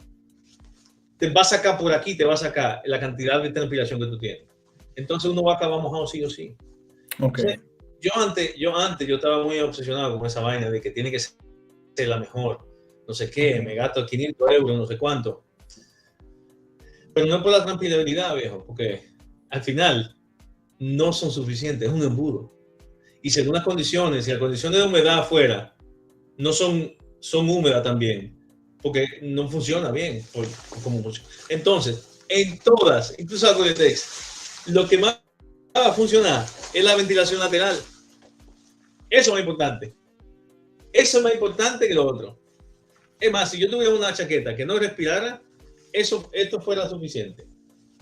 te va a sacar por aquí, te va a sacar la cantidad de transpiración que tú tienes. Entonces uno va a acabar mojado sí o sí. Ok. Entonces, yo estaba muy obsesionado con esa vaina de que tiene que ser la mejor, no sé qué, me gasto 500 euros, no sé cuánto. Pero no por la transpirabilidad, viejo, porque al final no son suficientes, es un embudo. Y según las condiciones, si las condiciones de humedad afuera no son húmedas también, porque no funciona bien. Como mucho. Entonces, en todas, incluso la Gore-Tex, lo que más va a funcionar es la ventilación lateral. Eso es más importante. Eso es más importante que lo otro. Es más, si yo tuviera una chaqueta que no respirara, esto fuera suficiente.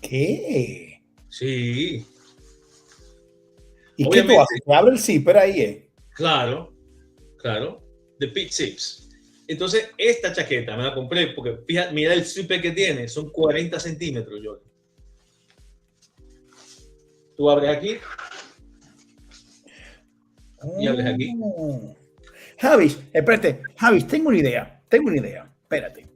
¿Qué? Sí. ¿Y qué tú haces? ¿Te abre el zipper ahí? Claro. The Pit Zips. Entonces, esta chaqueta me la compré porque mira el zipper que tiene, son 40 centímetros, Jordan. Tú abres aquí y abres aquí. Javis, espérate, Javis, tengo una idea, espérate.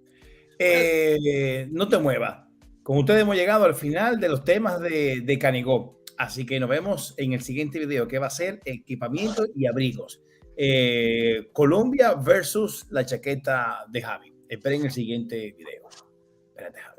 No te muevas. Con ustedes hemos llegado al final de los temas de Canigó, así que nos vemos en el siguiente video, que va a ser equipamiento y abrigos. Colombia versus la chaqueta de Javi. Esperen el siguiente video. Espérate, Javi.